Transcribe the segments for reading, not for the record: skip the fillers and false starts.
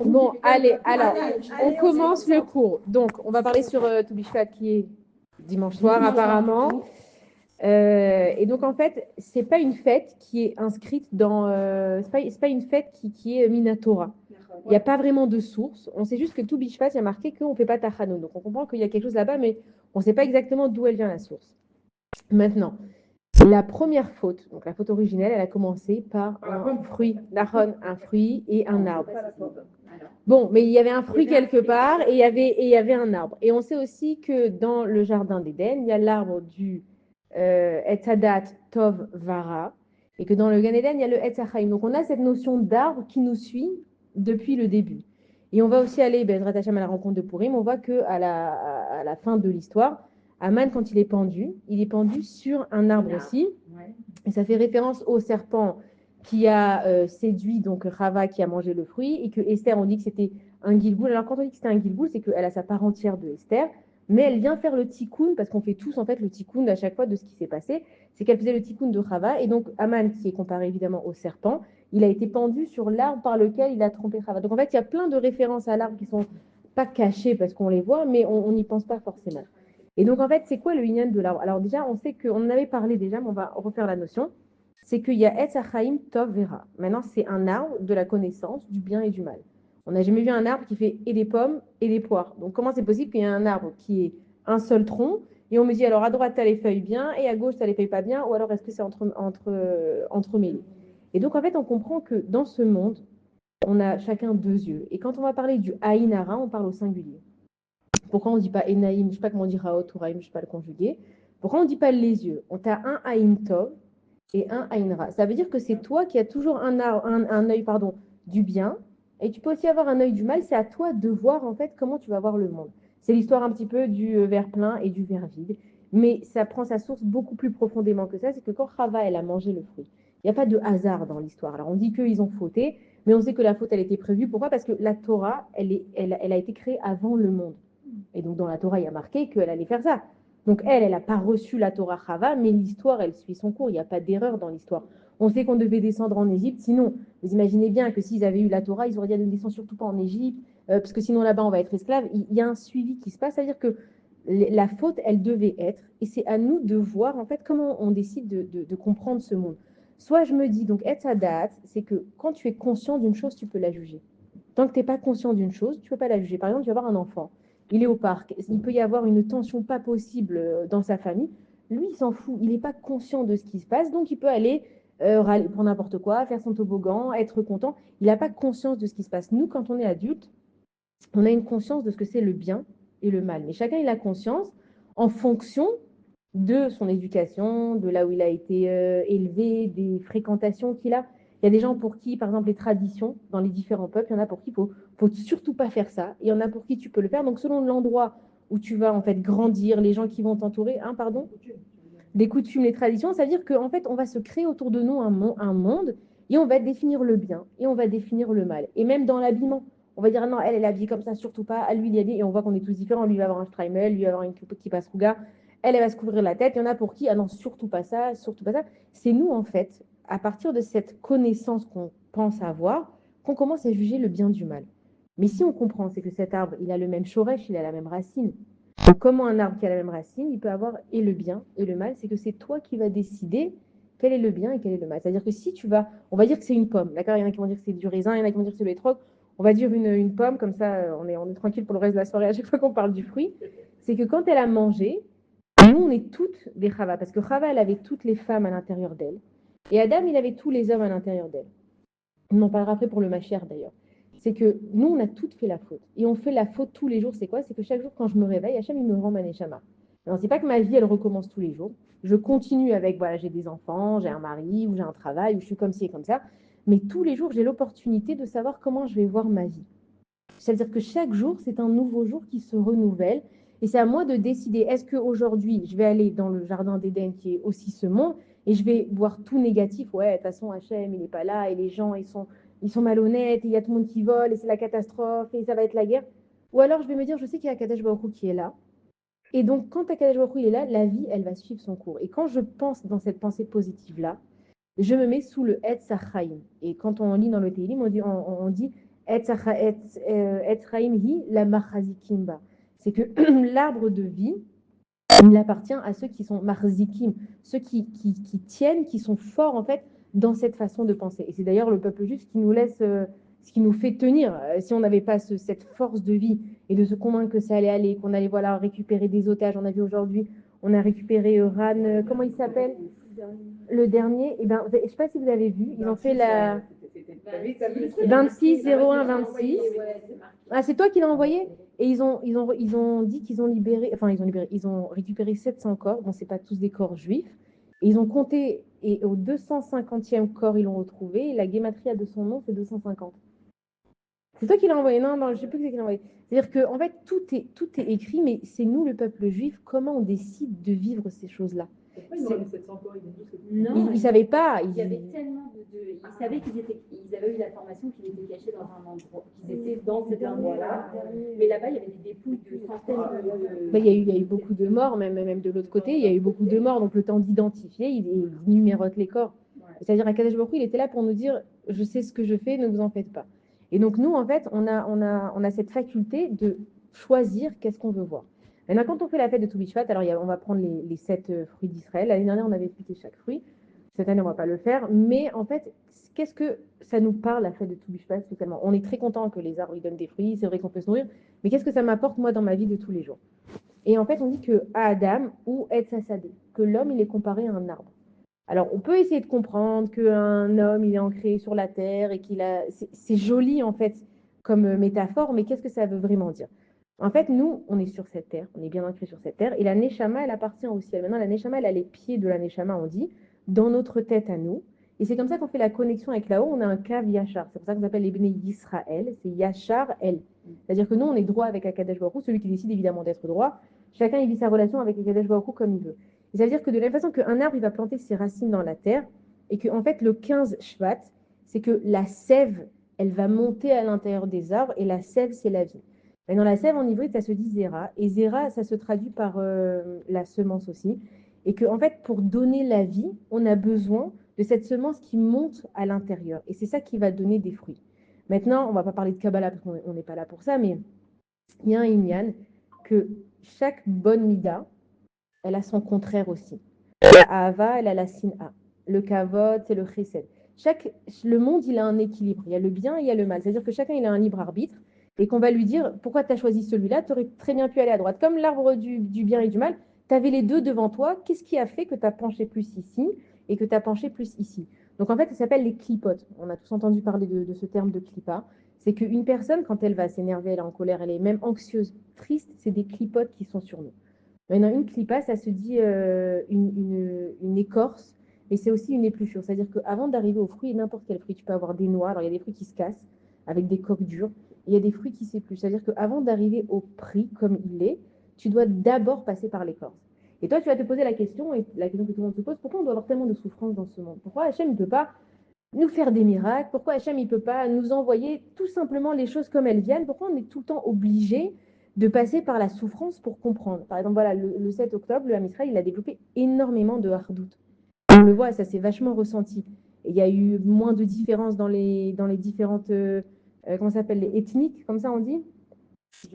Bon, allez, alors, on commence le cours. Donc, on va parler sur Toubishvat qui est dimanche soir apparemment. Et donc, en fait, c'est pas une fête qui est inscrite dans. C'est pas une fête qui est Minatora. Il n'y a pas vraiment de source. On sait juste que Toubishvat, il y a marqué qu'on ne fait pas Tachano. Donc, on comprend qu'il y a quelque chose là-bas, mais on ne sait pas exactement d'où elle vient la source. Maintenant, la première faute, donc la faute originelle, elle a commencé par un fruit, un fruit et un arbre. Bon, mais il y avait un fruit quelque part et il y avait un arbre. Et on sait aussi que dans le jardin d'Éden, il y a l'arbre du Etzadat Tov Vara et que dans le Gan Eden, il y a le Etzachaim. Donc on a cette notion d'arbre qui nous suit depuis le début. Et on va aussi aller, Bezrat Hashem, à la rencontre de Purim, on voit qu'à la fin de l'histoire, Aman, quand il est pendu sur un arbre aussi. Et ça fait référence au serpent qui a séduit donc Rava qui a mangé le fruit et que Esther, on dit que c'était un Gilgoul. Alors quand on dit que c'était un Gilgoul, c'est qu'elle a sa part entière de Esther, mais elle vient faire le tikkun parce qu'on fait tous en fait le tikkun à chaque fois de ce qui s'est passé. C'est qu'elle faisait le tikkun de Rava et donc Aman, qui est comparé évidemment au serpent, il a été pendu sur l'arbre par lequel il a trompé Rava. Donc en fait, il y a plein de références à l'arbre qui sont pas cachées parce qu'on les voit, mais on n'y pense pas forcément. Et donc en fait, c'est quoi le inyan de l'arbre? Alors déjà, on sait qu'on en avait parlé déjà, mais on va refaire la notion. C'est qu'il y a Etz Hachaim Tov Vera. Maintenant, c'est un arbre de la connaissance du bien et du mal. On n'a jamais vu un arbre qui fait et des pommes et des poires. Donc, comment c'est possible qu'il y ait un arbre qui ait un seul tronc et on me dit alors à droite, tu as les feuilles bien et à gauche, tu as les feuilles pas bien ou alors est-ce que c'est entremêlé? Et donc, en fait, on comprend que dans ce monde, on a chacun deux yeux. Et quand on va parler du Aïnara, on parle au singulier. Pourquoi on ne dit pas Enaïm, je ne sais pas comment on dit Raot ou Raïm, je ne sais pas le conjuguer. Pourquoi on ne dit pas les yeux? On a un Aïn Tov et un Aïnra. Ça veut dire que c'est toi qui as toujours un œil du bien et tu peux aussi avoir un œil du mal. C'est à toi de voir en fait comment tu vas voir le monde. C'est l'histoire un petit peu du verre plein et du verre vide. Mais ça prend sa source beaucoup plus profondément que ça. C'est que quand Chava, elle a mangé le fruit, il n'y a pas de hasard dans l'histoire. Alors on dit qu'ils ont fauté, mais on sait que la faute, elle était prévue. Pourquoi? Parce que la Torah, elle a été créée avant le monde. Et donc dans la Torah, il y a marqué qu'elle allait faire ça. Donc elle n'a pas reçu la Torah Chava, mais l'histoire, elle suit son cours. Il n'y a pas d'erreur dans l'histoire. On sait qu'on devait descendre en Égypte. Sinon, vous imaginez bien que s'ils avaient eu la Torah, ils auraient dit ne descend surtout pas en Égypte, parce que sinon là-bas, on va être esclave. Il y a un suivi qui se passe. C'est-à-dire que la faute, elle devait être, et c'est à nous de voir en fait comment on décide de comprendre ce monde. Soit je me dis, donc, etzadat, c'est que quand tu es conscient d'une chose, tu peux la juger. Tant que tu n'es pas conscient d'une chose, tu ne peux pas la juger. Par exemple, tu vas avoir un enfant, il est au parc, il peut y avoir une tension pas possible dans sa famille. Lui, il s'en fout, il n'est pas conscient de ce qui se passe, donc il peut aller râler pour n'importe quoi, faire son toboggan, être content. Il n'a pas conscience de ce qui se passe. Nous, quand on est adulte, on a une conscience de ce que c'est le bien et le mal. Mais chacun, il a conscience en fonction de son éducation, de là où il a été élevé, des fréquentations qu'il a. Il y a des gens pour qui, par exemple, les traditions dans les différents peuples, il y en a pour qui il faut surtout pas faire ça. Il y en a pour qui tu peux le faire. Donc, selon l'endroit où tu vas en fait grandir, les gens qui vont t'entourer, les coutumes, les traditions, ça veut dire qu'en fait, on va se créer autour de nous un monde et on va définir le bien et on va définir le mal. Et même dans l'habillement, on va dire non, elle est habillée comme ça, surtout pas. À lui, il est habillé et on voit qu'on est tous différents. Lui, il va avoir un streimel, lui, il va avoir une qui passe rouga. Elle va se couvrir la tête. Il y en a pour qui, ah non, surtout pas ça, surtout pas ça. C'est nous, en fait, à partir de cette connaissance qu'on pense avoir, qu'on commence à juger le bien du mal. Mais si on comprend, c'est que cet arbre, il a le même shoresh, il a la même racine. Donc, comment un arbre qui a la même racine, il peut avoir et le bien et le mal, c'est que c'est toi qui vas décider quel est le bien et quel est le mal. C'est-à-dire que si tu vas, on va dire que c'est une pomme, d'accord? Il y en a qui vont dire que c'est du raisin, il y en a qui vont dire que c'est le hétrog. On va dire une pomme, comme ça on est tranquille pour le reste de la soirée à chaque fois qu'on parle du fruit. C'est que quand elle a mangé, nous on est toutes des Chava, parce que Chava elle avait toutes les femmes à l'intérieur d'elle. Et Adam il avait tous les hommes à l'intérieur d'elle. On en parlera après pour le machère d'ailleurs. C'est que nous, on a toutes fait la faute. Et on fait la faute tous les jours. C'est quoi? C'est que chaque jour, quand je me réveille, Hachem, il me rend ma neshama. Alors, c'est pas que ma vie, elle recommence tous les jours. Je continue avec, voilà, j'ai des enfants, j'ai un mari, ou j'ai un travail, ou je suis comme ci et comme ça. Mais tous les jours, j'ai l'opportunité de savoir comment je vais voir ma vie. C'est-à-dire que chaque jour, c'est un nouveau jour qui se renouvelle. Et c'est à moi de décider, est-ce qu'aujourd'hui, je vais aller dans le jardin d'Éden, qui est aussi ce monde, et je vais voir tout négatif. Ouais, de toute façon, Hachem, il n'est pas là, et les gens, ils sont malhonnêtes, et il y a tout le monde qui vole, et c'est la catastrophe, et ça va être la guerre. Ou alors, je vais me dire, je sais qu'il y a Kadesh Baruch Hu qui est là. Et donc, quand Kadesh Baruch Hu est là, la vie, elle va suivre son cours. Et quand je pense dans cette pensée positive-là, je me mets sous le Etz Chaim. Et quand on lit dans le Tehillim, on dit Etzraim la machazikim. C'est que l'arbre de vie, il appartient à ceux qui sont marzikim, ceux qui tiennent, qui sont forts en fait dans cette façon de penser. Et c'est d'ailleurs le peuple juif qui nous laisse, ce qui nous fait tenir. Si on n'avait pas cette force de vie et de se convaincre que ça allait aller, qu'on allait voilà, récupérer des otages, on a vu aujourd'hui, on a récupéré Ran, comment il s'appelle? Le dernier, et ben, je ne sais pas si vous avez vu, ils ont fait la 26 01 26. Ah, c'est toi qui l'as envoyé? Et ils ont dit qu'ils ont libéré, enfin ils ont récupéré 700 corps. Bon, c'est pas tous des corps juifs. Et ils ont compté et au 250e corps ils l'ont retrouvé. Et la guématria de son nom c'est 250. C'est toi qui l'as envoyé? Non, non, je sais plus qui l'a envoyé. C'est-à-dire que en fait tout est écrit, mais c'est nous le peuple juif comment on décide de vivre ces choses-là. Non, ils savaient pas. Il y avait tellement ils savaient qu'ils avaient eu l'information qu'ils étaient cachés dans un endroit, qu'ils étaient dans cet endroit-là. Mais là-bas, il y avait des dépouilles de centaines de. Il y a eu beaucoup de morts, même de l'autre côté, il y a eu beaucoup de morts. Donc le temps d'identifier, il numérote les corps. Ouais. C'est-à-dire à Kadesh Baruch Hu, il était là pour nous dire, je sais ce que je fais, ne vous en faites pas. Et donc nous, en fait, on a cette faculté de choisir qu'est-ce qu'on veut voir. Maintenant, quand on fait la fête de Tou Bishvat, alors on va prendre les 7 fruits d'Israël. L'année dernière, on avait expliqué chaque fruit. Cette année, on ne va pas le faire. Mais en fait, qu'est-ce que ça nous parle, la fête de Tou Bishvat, spécialement? On est très content que les arbres ils donnent des fruits. C'est vrai qu'on peut se nourrir. Mais qu'est-ce que ça m'apporte, moi, dans ma vie de tous les jours? Et en fait, on dit que Adam ou Etz Hasadeh, que l'homme, il est comparé à un arbre. Alors, on peut essayer de comprendre qu'un homme, il est ancré sur la terre et qu'il a. C'est joli, en fait, comme métaphore, mais qu'est-ce que ça veut vraiment dire? En fait, nous, on est sur cette terre, on est bien ancré sur cette terre, et la Neshama, elle appartient au ciel. Maintenant, la Neshama, elle a les pieds de la Neshama, on dit, dans notre tête à nous. Et c'est comme ça qu'on fait la connexion avec là-haut, on a un Kav Yachar. C'est pour ça qu'on appelle les Bnei Yisraël, c'est Yachar, El. C'est-à-dire que nous, on est droit avec Akadosh Baruch Hu, celui qui décide évidemment d'être droit. Chacun, il vit sa relation avec Akadosh Baruch Hu comme il veut. Et ça veut dire que de la même façon qu'un arbre, il va planter ses racines dans la terre, et que en fait, le 15 Shvat, c'est que la sève, elle va monter à l'intérieur des arbres, et la sève, c'est la vie. Maintenant, la sève en hybride, ça se dit Zera, et Zera, ça se traduit par la semence aussi. Et que en fait, pour donner la vie, on a besoin de cette semence qui monte à l'intérieur. Et c'est ça qui va donner des fruits. Maintenant, on ne va pas parler de Kabbalah parce qu'on n'est pas là pour ça, mais il y a un Inyan que chaque bonne mida, elle a son contraire aussi. La Ahava, elle a la Sin'a. Le Kavod, c'est le Chesed. Le monde, il a un équilibre. Il y a le bien et il y a le mal. C'est-à-dire que chacun, il a un libre arbitre et qu'on va lui dire pourquoi tu as choisi celui-là, tu aurais très bien pu aller à droite. Comme l'arbre du bien et du mal, tu avais les deux devant toi. Qu'est-ce qui a fait que tu as penché plus ici et que tu as penché plus ici? Donc en fait, ça s'appelle les clipotes. On a tous entendu parler de ce terme de clipa. C'est qu'une personne, quand elle va s'énerver, elle est en colère, elle est même anxieuse, triste, c'est des clipotes qui sont sur nous. Maintenant, une clipa, ça se dit une écorce, mais c'est aussi une épluchure. C'est-à-dire qu'avant d'arriver aux fruits, n'importe quel fruit, tu peux avoir des noix. Alors, il y a des fruits qui se cassent avec des coques dures. Et il y a des fruits qui s'épluchent. C'est-à-dire qu'avant d'arriver au prix comme il est, tu dois d'abord passer par l'écorce. Et toi, tu vas te poser la question, et la question que tout le monde se pose, pourquoi on doit avoir tellement de souffrance dans ce monde? Pourquoi Hachem ne peut pas nous faire des miracles? Pourquoi Hachem ne peut pas nous envoyer tout simplement les choses comme elles viennent? Pourquoi on est tout le temps obligé de passer par la souffrance pour comprendre? Par exemple, voilà, le 7 octobre, le Ham Israël, il a développé énormément de hardout. On le voit, ça s'est vachement ressenti. Et il y a eu moins de différences dans les différentes, comment ça s'appelle, les ethniques, comme ça on dit.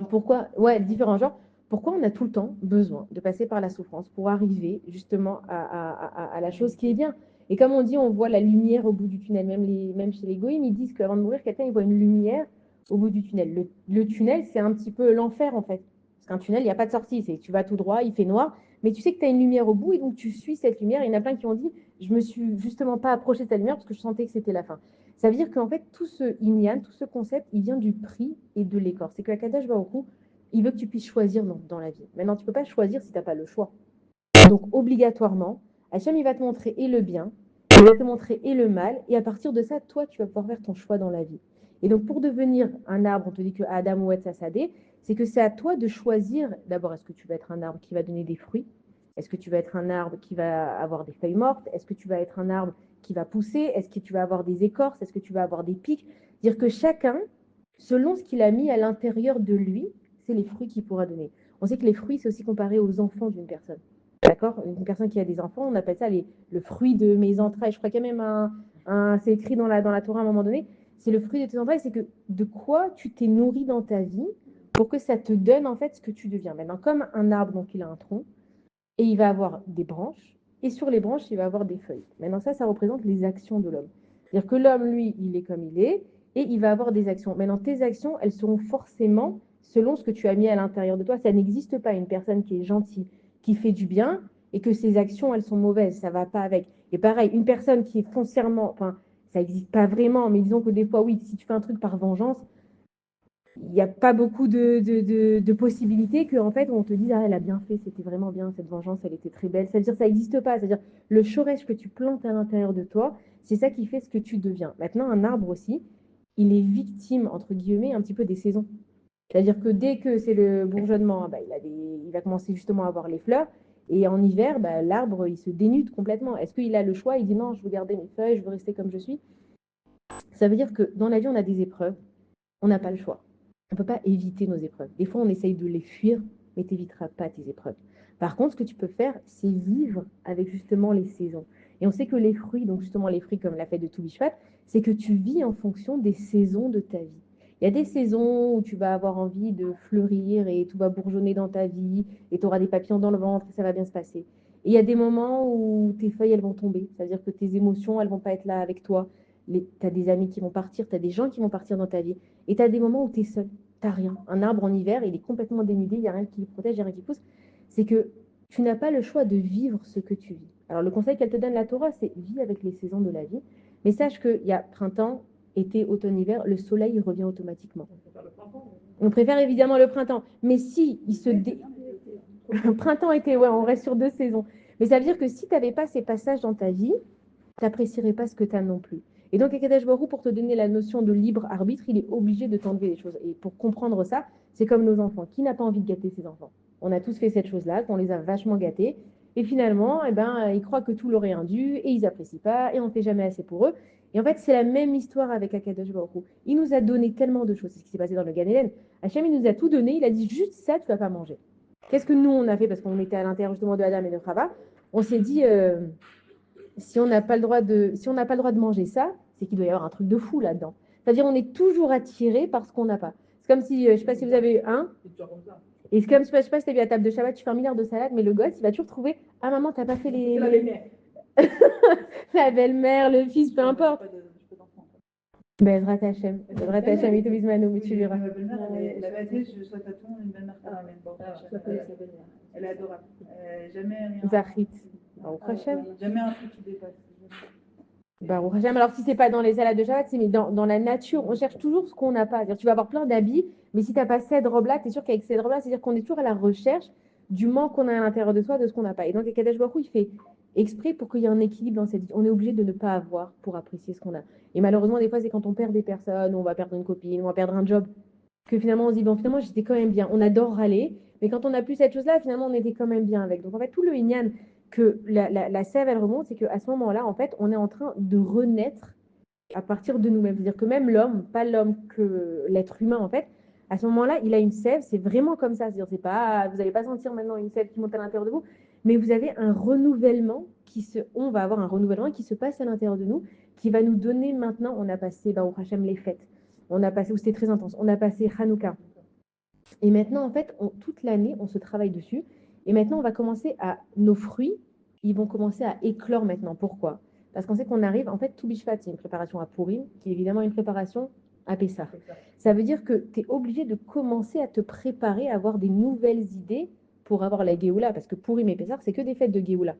Pourquoi, ouais, différents genres. Pourquoi on a tout le temps besoin de passer par la souffrance pour arriver justement à la chose qui est bien? Et comme on dit, on voit la lumière au bout du tunnel. Même chez les goïms, ils disent qu'avant de mourir, quelqu'un il voit une lumière au bout du tunnel. Le tunnel, c'est un petit peu l'enfer en fait. Parce qu'un tunnel, il n'y a pas de sortie. Tu vas tout droit, il fait noir, mais tu sais que tu as une lumière au bout et donc tu suis cette lumière. Il y en a plein qui ont dit, je me suis justement pas approché de cette lumière parce que je sentais que c'était la fin. Ça veut dire qu'en fait, tout ce inyan, tout ce concept, il vient du prix et de l'écorce. C'est que Akadosh Baruch Hu, il veut que tu puisses choisir dans la vie. Maintenant, tu ne peux pas choisir si tu n'as pas le choix. Donc, obligatoirement, Hachem, il va te montrer et le bien, il va te montrer et le mal, et à partir de ça, toi, tu vas pouvoir faire ton choix dans la vie. Et donc, pour devenir un arbre, on te dit que Adam ou Etz Hasadeh, c'est que c'est à toi de choisir, d'abord, est-ce que tu vas être un arbre qui va donner des fruits? Est-ce que tu vas être un arbre qui va avoir des feuilles mortes? Est-ce que tu vas être un arbre qui va pousser? Est-ce que tu vas avoir des écorces? Est-ce que tu vas avoir des pics? Dire que chacun, selon ce qu'il a mis à l'intérieur de lui, c'est les fruits qu'il pourra donner. On sait que les fruits, c'est aussi comparé aux enfants d'une personne. D'accord? Une personne qui a des enfants, on appelle ça le fruit de mes entrailles. Je crois qu'il y a même c'est écrit dans la Torah à un moment donné. c'est le fruit de tes entrailles, c'est que de quoi tu t'es nourri dans ta vie pour que ça te donne en fait ce que tu deviens. Maintenant, comme un arbre, donc il a un tronc, et il va avoir des branches, et sur les branches, il va avoir des feuilles. Maintenant, ça représente les actions de l'homme. C'est-à-dire que l'homme, lui, il est comme il est, et il va avoir des actions. Maintenant, tes actions, elles seront forcément selon ce que tu as mis à l'intérieur de toi. Ça n'existe pas une personne qui est gentille, qui fait du bien, et que ses actions, elles sont mauvaises. Ça ne va pas avec. Et pareil, une personne qui est foncièrement, enfin, ça n'existe pas vraiment, mais disons que des fois, oui, si tu fais un truc par vengeance, il n'y a pas beaucoup de possibilités qu'en fait, on te dise, ah, elle a bien fait, c'était vraiment bien, cette vengeance, elle était très belle. C'est-à-dire, ça n'existe pas. C'est-à-dire, le chorège que tu plantes à l'intérieur de toi, c'est ça qui fait ce que tu deviens. Maintenant, un arbre aussi, il est victime, entre guillemets, un petit peu des saisons. C'est-à-dire que dès que c'est le bourgeonnement, bah, il va commencer justement à avoir les fleurs. Et en hiver, bah, l'arbre, il se dénude complètement. Est-ce qu'il a le choix? Il dit non, je veux garder mes feuilles, je veux rester comme je suis. Ça veut dire que dans la vie, on a des épreuves. On n'a pas le choix. On ne peut pas éviter nos épreuves. Des fois, on essaye de les fuir, mais tu n'éviteras pas tes épreuves. Par contre, ce que tu peux faire, c'est vivre avec justement les saisons. Et on sait que les fruits, donc justement les fruits comme la fête de Toubishvat, c'est que tu vis en fonction des saisons de ta vie. Il y a des saisons où tu vas avoir envie de fleurir et tout va bourgeonner dans ta vie et tu auras des papillons dans le ventre et ça va bien se passer. Et il y a des moments où tes feuilles, elles vont tomber. C'est-à-dire que tes émotions, elles vont pas être là avec toi. Tu as des amis qui vont partir, tu as des gens qui vont partir dans ta vie. Et tu as des moments où tu es seul, tu n'as rien. Un arbre en hiver, il est complètement dénudé, il n'y a rien qui le protège, il n'y a rien qui pousse. C'est que tu n'as pas le choix de vivre ce que tu vis. Alors le conseil qu'elle te donne, la Torah, c'est vis avec les saisons de la vie. Mais sache qu'il y a printemps, été, automne, hiver, le soleil revient automatiquement. On préfère évidemment le printemps. Mais si il se printemps, été, ouais, on reste sur 2 saisons. Mais ça veut dire que si tu n'avais pas ces passages dans ta vie, tu n'apprécierais pas ce que tu as non plus. Et donc, Akadosh Baruch Hu, pour te donner la notion de libre arbitre, il est obligé de t'enlever les choses. Et pour comprendre ça, c'est comme nos enfants. Qui n'a pas envie de gâter ses enfants? On a tous fait cette chose-là, qu'on les a vachement gâtés. Et finalement, eh ben, ils croient que tout leur est indu et ils n'apprécient pas et on ne fait jamais assez pour eux. Et en fait, c'est la même histoire avec Akadosh Baruch Hu. Il nous a donné tellement de choses. C'est ce qui s'est passé dans le Gan Eden. Hachem, il nous a tout donné. Il a dit juste ça, tu ne vas pas manger. Qu'est-ce que nous, on a fait? Parce qu'on était à l'intérieur justement de Adam et de Chava. On s'est dit, si on n'a pas le droit de manger ça, c'est qu'il doit y avoir un truc de fou là-dedans. C'est-à-dire, on est toujours attiré par ce qu'on n'a pas. C'est comme si, je ne sais pas si vous avez un. Et c'est comme, je ne sais pas si tu as vu à table de Shabbat, tu fais 1 milliard de salades, mais le gosse, il va toujours trouver, ah maman, tu n'as pas fait les. La belle-mère. La belle-mère, le fils, peu importe. Ben, Ezrat Hashem, il te vise Mano, mais tu verras. Ma belle-mère, elle avait dit, je souhaite à tout le monde une belle-mère caramel. Elle est adorable. Jamais rien. Zachit. Baruch Hashem. Jamais un truc qui dépasse. Baruch Hashem. Alors, si c'est pas dans les salades de Shabbat, c'est mais dans la nature, on cherche toujours ce qu'on n'a pas. C'est-à-dire, tu vas avoir plein d'habits, mais si tu n'as pas cette robe-là, tu es sûr qu'avec cette robe-là, c'est-à-dire qu'on est toujours à la recherche du manque qu'on a à l'intérieur de soi, de ce qu'on n'a pas. Et donc, Kadesh Baruch Hu, il fait exprès pour qu'il y ait un équilibre dans cette vie. On est obligé de ne pas avoir pour apprécier ce qu'on a. Et malheureusement, des fois, c'est quand on perd des personnes, on va perdre une copine, on va perdre un job, que finalement, on se dit, bon, finalement, j'étais quand même bien. On adore râler, mais quand on n'a plus cette chose-là, finalement, on était quand même bien avec. Donc, en fait, tout le Inyan que la sève, elle remonte, c'est qu'à ce moment-là, en fait, on est en train de renaître à partir de nous-mêmes. C'est-à-dire que même l'homme, pas l'homme que l'être humain, en fait, à ce moment-là, il a une sève, c'est vraiment comme ça. C'est-à-dire, c'est pas, vous n'allez pas sentir maintenant une sève qui monte à l'intérieur de vous, mais vous avez un renouvellement on va avoir un renouvellement qui se passe à l'intérieur de nous, qui va nous donner maintenant, on a passé, Baruch Hashem, les fêtes. On a passé, où c'était très intense, on a passé Hanouka. Et maintenant, en fait, toute l'année, on se travaille dessus. Et maintenant, on va commencer à. Nos fruits, ils vont commencer à éclore maintenant. Pourquoi? Parce qu'on sait qu'on arrive. En fait, tout Bishvat, c'est une préparation à Purim, qui est évidemment une préparation à Pessah. Ça veut dire que tu es obligé de commencer à te préparer à avoir des nouvelles idées pour avoir la Géoula. Parce que Purim et Pessah, c'est que des fêtes de Géoula.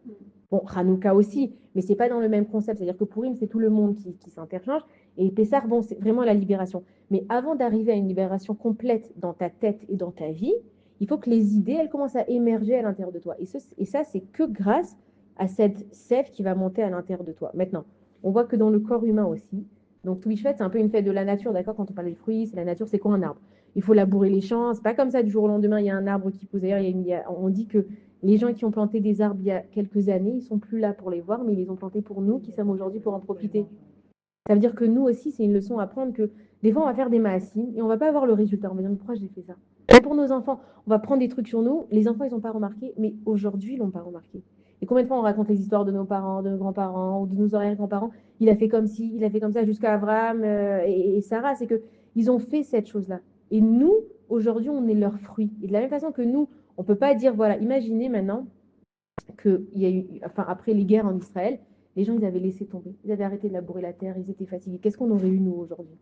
Bon, Hanouka aussi, mais c'est pas dans le même concept. C'est-à-dire que Purim, c'est tout le monde qui s'interchange. Et Pessah, bon, c'est vraiment la libération. Mais avant d'arriver à une libération complète dans ta tête et dans ta vie, il faut que les idées, elles commencent à émerger à l'intérieur de toi. Et ça, c'est que grâce à cette sève qui va monter à l'intérieur de toi. Maintenant, on voit que dans le corps humain aussi, donc tout Bishvat, c'est un peu une fête de la nature, d'accord? Quand on parle des fruits, c'est la nature, c'est quoi un arbre? Il faut labourer les champs, c'est pas comme ça du jour au lendemain, il y a un arbre qui pousse. D'ailleurs, on dit que les gens qui ont planté des arbres il y a quelques années, ils sont plus là pour les voir, mais ils les ont plantés pour nous qui sommes aujourd'hui pour en profiter. Ça veut dire que nous aussi, c'est une leçon à prendre que des fois, on va faire des maasim et on va pas avoir le résultat. On va dire, mais pourquoi j'ai fait ça? Et pour nos enfants, on va prendre des trucs sur nous. Les enfants, ils n'ont pas remarqué, mais aujourd'hui, ils l'ont pas remarqué. Et combien de fois on raconte les histoires de nos parents, de nos grands-parents ou de nos arrière-grands-parents? Il a fait comme ci, il a fait comme ça jusqu'à Abraham et Sarah. C'est que ils ont fait cette chose-là. Et nous, aujourd'hui, on est leurs fruits. Et de la même façon que nous, on ne peut pas dire, voilà, imaginez maintenant qu'il y a eu, enfin, après les guerres en Israël, les gens, ils avaient laissé tomber. Ils avaient arrêté de labourer la terre, ils étaient fatigués. Qu'est-ce qu'on aurait eu, nous, aujourd'hui?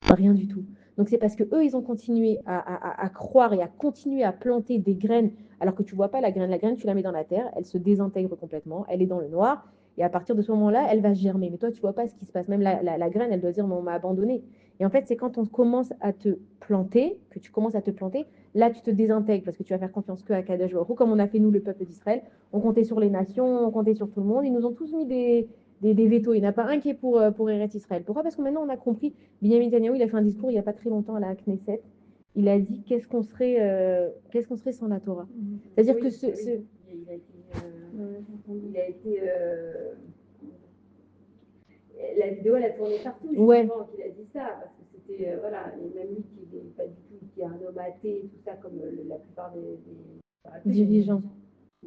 Rien du tout. Donc, c'est parce qu'eux, ils ont continué à croire et à continuer à planter des graines, alors que tu ne vois pas la graine. La graine, tu la mets dans la terre, elle se désintègre complètement, elle est dans le noir, et à partir de ce moment-là, elle va germer. Mais toi, tu ne vois pas ce qui se passe. Même la graine, elle doit dire, mais on m'a abandonné. Et en fait, c'est quand on commence à te planter, que tu commences à te planter, là, tu te désintègres parce que tu vas faire confiance que à Kadosh Baruch Hu, comme on a fait nous, le peuple d'Israël. On comptait sur les nations, on comptait sur tout le monde. Ils nous ont tous mis des vétos. Il n'y en a pas un qui est pour Eretz Israël. Pourquoi? Parce que maintenant, on a compris. Benjamin Netanyahu, il a fait un discours il n'y a pas très longtemps à la Knesset. Il a dit qu'est-ce qu'on serait sans la Torah. C'est-à-dire que il a été la vidéo, elle a tourné partout, Ouais. justement, qu'il a dit ça, parce que c'était, voilà, et même lui qui n'est pas du tout, qui est un homme athée, tout ça, comme la plupart des dirigeants.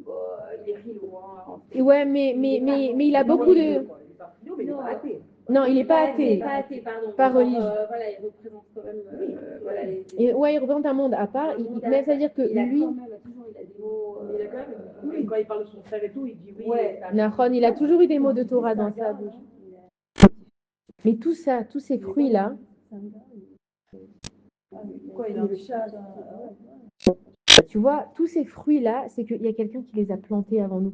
Bon, il est philo, hein. Ouais, mais il a beaucoup de. Non, il n'est pas athée. Pas athée, pardon. Pas religieux. Voilà, il représente quand même. Voilà, ouais, il représente un monde à part. Mais ça veut dire que il a lui. quand même, toujours, il a des mots. Il a quand même, oui, quand il parle de son frère et tout, il dit oui. Ouais. Nahon, il a toujours eu des mots de Torah dans sa bouche. Mais tout ça, tous ces fruits-là. Quoi, il a un chat Tu vois, tous ces fruits-là, c'est qu'il y a quelqu'un qui les a plantés avant nous.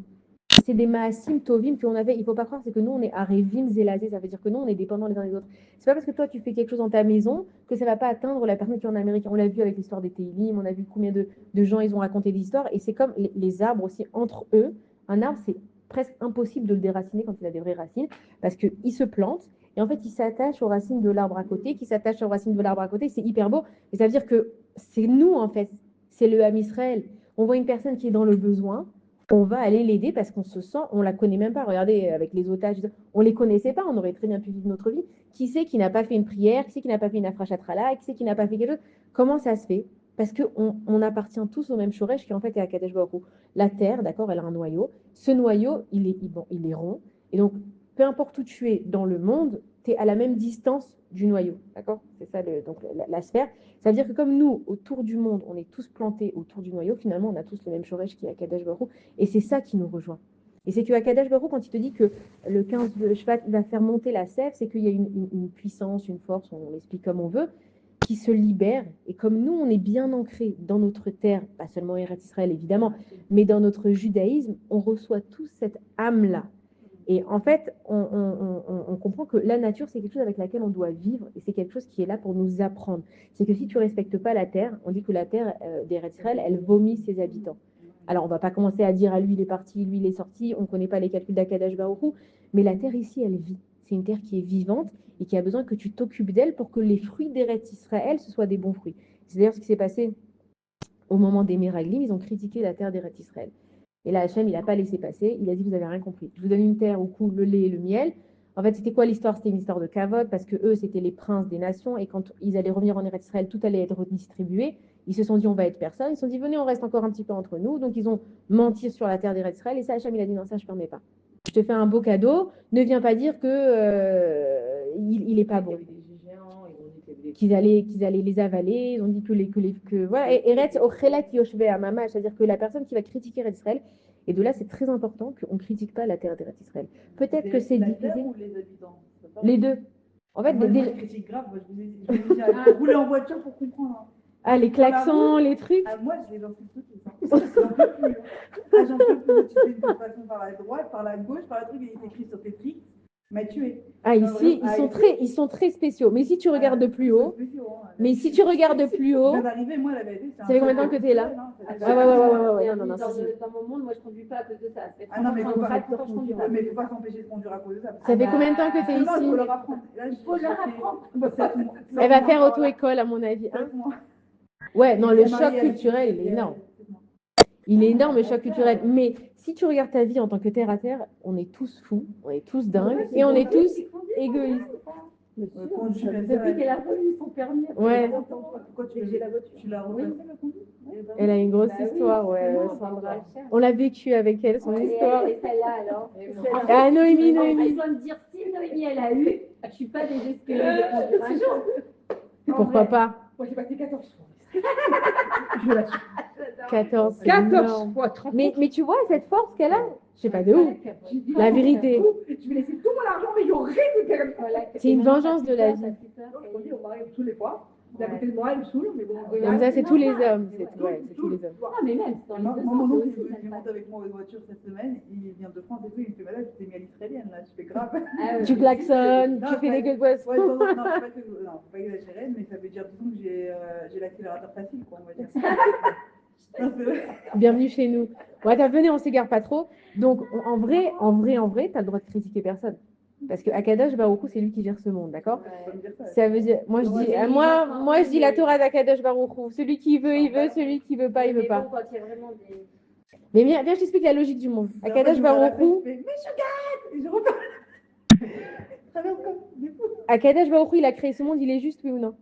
C'est des maasim tovim qu'on avait. Il ne faut pas croire, c'est que nous, on est arevim zélazé. Ça veut dire que nous, on est dépendants les uns des autres. C'est pas parce que toi, tu fais quelque chose dans ta maison que ça ne va pas atteindre la personne qui est en Amérique. On l'a vu avec l'histoire des Teilim, on a vu combien de gens ils ont raconté des histoires. Et c'est comme les arbres aussi, entre eux. Un arbre, c'est presque impossible de le déraciner quand il a des vraies racines parce qu'il se plante. Et en fait, il s'attache aux racines de l'arbre à côté, qui s'attache aux racines de l'arbre à côté. C'est hyper beau. Et ça veut dire que c'est nous, en fait. C'est le Ham Israël. On voit une personne qui est dans le besoin, on va aller l'aider parce qu'on se sent, on la connaît même pas. Regardez, avec les otages, on les connaissait pas, on aurait très bien pu vivre notre vie. Qui c'est qui n'a pas fait une prière? Qui c'est qui n'a pas fait une afrachatrala? Qui c'est qui n'a pas fait quelque chose? Comment ça se fait? Parce qu'on appartient tous au même shoresh qui en fait est à Kadesh Baruch Hu. La terre, d'accord, elle a un noyau. Ce noyau, il est rond. Et donc, peu importe où tu es dans le monde, tu es à la même distance du noyau. D'accord? C'est ça donc la sphère. Ça veut dire que comme nous, autour du monde, on est tous plantés autour du noyau, finalement, on a tous le même shoresh qui est à Kadesh Baruch Hu. Et c'est ça qui nous rejoint. Et c'est qu'à Kadesh Baruch Hu, quand il te dit que le 15 de Shvat va faire monter la sève, c'est qu'il y a une puissance, une force, on l'explique comme on veut, qui se libère. Et comme nous, on est bien ancrés dans notre terre, pas seulement Eretz Israël évidemment, mais dans notre judaïsme, on reçoit tous cette âme-là. Et en fait, on comprend que la nature, c'est quelque chose avec laquelle on doit vivre et c'est quelque chose qui est là pour nous apprendre. C'est que si tu ne respectes pas la terre, on dit que la terre d'Eretz Israël, elle vomit ses habitants. Alors, on ne va pas commencer à dire, lui, il est parti, lui, il est sorti, on ne connaît pas les calculs d'Akadash Baruch Hu, mais la terre ici, elle vit. C'est une terre qui est vivante et qui a besoin que tu t'occupes d'elle pour que les fruits d'Eretz Israël, ce soient des bons fruits. C'est d'ailleurs ce qui s'est passé au moment des Meraglim, ils ont critiqué la terre d'Eretz Israël. Et là, Hachem, il n'a pas laissé passer. Il a dit, vous n'avez rien compris. Je vous donne une terre où coule le lait et le miel. En fait, c'était quoi l'histoire? C'était une histoire de kavod, parce que eux, c'était les princes des nations. Et quand ils allaient revenir en Eretz Israël, tout allait être redistribué. Ils se sont dit, on va être personne. Ils se sont dit, venez, on reste encore un petit peu entre nous. Donc, ils ont menti sur la terre d'Eretz Israël. Et ça, Hachem, il a dit, non, ça, je ne permets pas. Je te fais un beau cadeau. Ne viens pas dire que il n'est pas bon. Qu'ils allaient les avaler, ils ont dit que voilà, Eretz Ochelet Yoshve Amama, c'est-à-dire que la personne qui va critiquer Eretz Israël, et de là c'est très important qu'on ne critique pas la terre d'Eretz Israël. Peut-être que c'est difficile. Les deux. En fait, moi, je critique grave, je vous ai dit, rouler en voiture pour comprendre. Ah, les klaxons, les trucs. Moi, je les insulte tous. J'en peux plus. J'en peux plus. Tu fais de toute façon par la droite, par la gauche, par la truc, il est écrit sur tes frites. M'a tué. Ah, ici, ils sont très spéciaux. Mais si tu regardes de plus haut, moi, la vérité, ça fait combien de temps que tu es là? Ouais. Non, dans mon monde, moi, je ne conduis pas à cause de ça. Ah non, mais il ne faut pas s'empêcher de conduire à cause de ça. Ça fait combien de temps que tu es ici? Il faut leur apprendre. Il faut leur apprendre. Elle va faire auto-école, à mon avis. Hein? Ouais, non, le choc culturel, il est énorme. Il est énorme, le choc culturel. Mais si tu regardes ta vie en tant que terre à terre, on est tous fous, on est tous dingues et on est tous égoïstes. conduit, Depuis qu'elle a reçu son permis. Ouais. Pourquoi J'ai la voiture. tu l'as repassé la conduite? Elle a une grosse Bah oui, histoire, ouais, forcément, Sandra. bah, On l'a vécu avec elle, son Et histoire. celle-là alors. Ah, Noémie, Elle Noémie. doit me dire si Noémie elle a eu, je suis pas désespérée de conduire un jour. Pourquoi pas? Moi, j'ai passé 14 fois. Je l'assure. 14, c'est 14 énorme. fois, 30 Mais tu vois, cette force qu'elle a, je sais pas de où. La vérité. Je vais laisser tout mon argent, mais il y aurait de faire comme ça. C'est une vengeance de la vie. On dit, on m'arrive tous les fois. Il est à côté de moi, il me saoule, mais bon. Comme ça, c'est tous les hommes. C'est tous les hommes. Non, mais même, c'est dans les deux Mon sens, oncle, c'est aussi, il est monté avec moi en voiture cette semaine. Il vient de France et tout. Il me fait malade, tu t'es mis à l'israélienne là. Je fais grave. Tu klaxonnes, Non, tu fais pas- des queues de boisson. Ouais, non, faut pas exagérer, mais ça veut dire disons que j'ai l'accélérateur facile, quoi, on va dire. Non, c'est vrai. Bienvenue chez nous. Ouais, venez, on s'égare pas trop. Donc, en vrai, t'as le droit de critiquer personne. Parce que Akadosh Baruch Hu, c'est lui qui gère ce monde, d'accord? Faut pas me dire ça. Ça veut dire, moi je dis la Torah d'Akadosh Baruch Hu. Celui qui veut, il veut. Celui qui veut pas, il veut Mais pas. bon, quand il y a vraiment des... Mais viens, je t'explique la logique du monde. Et après, Akadosh je me Baruch rappelle, Hu, je fais, mais je gagne. Et je repars. Je traverse comme des fous. Akadosh Baruch Hu, il a créé ce monde, il est juste, oui ou non?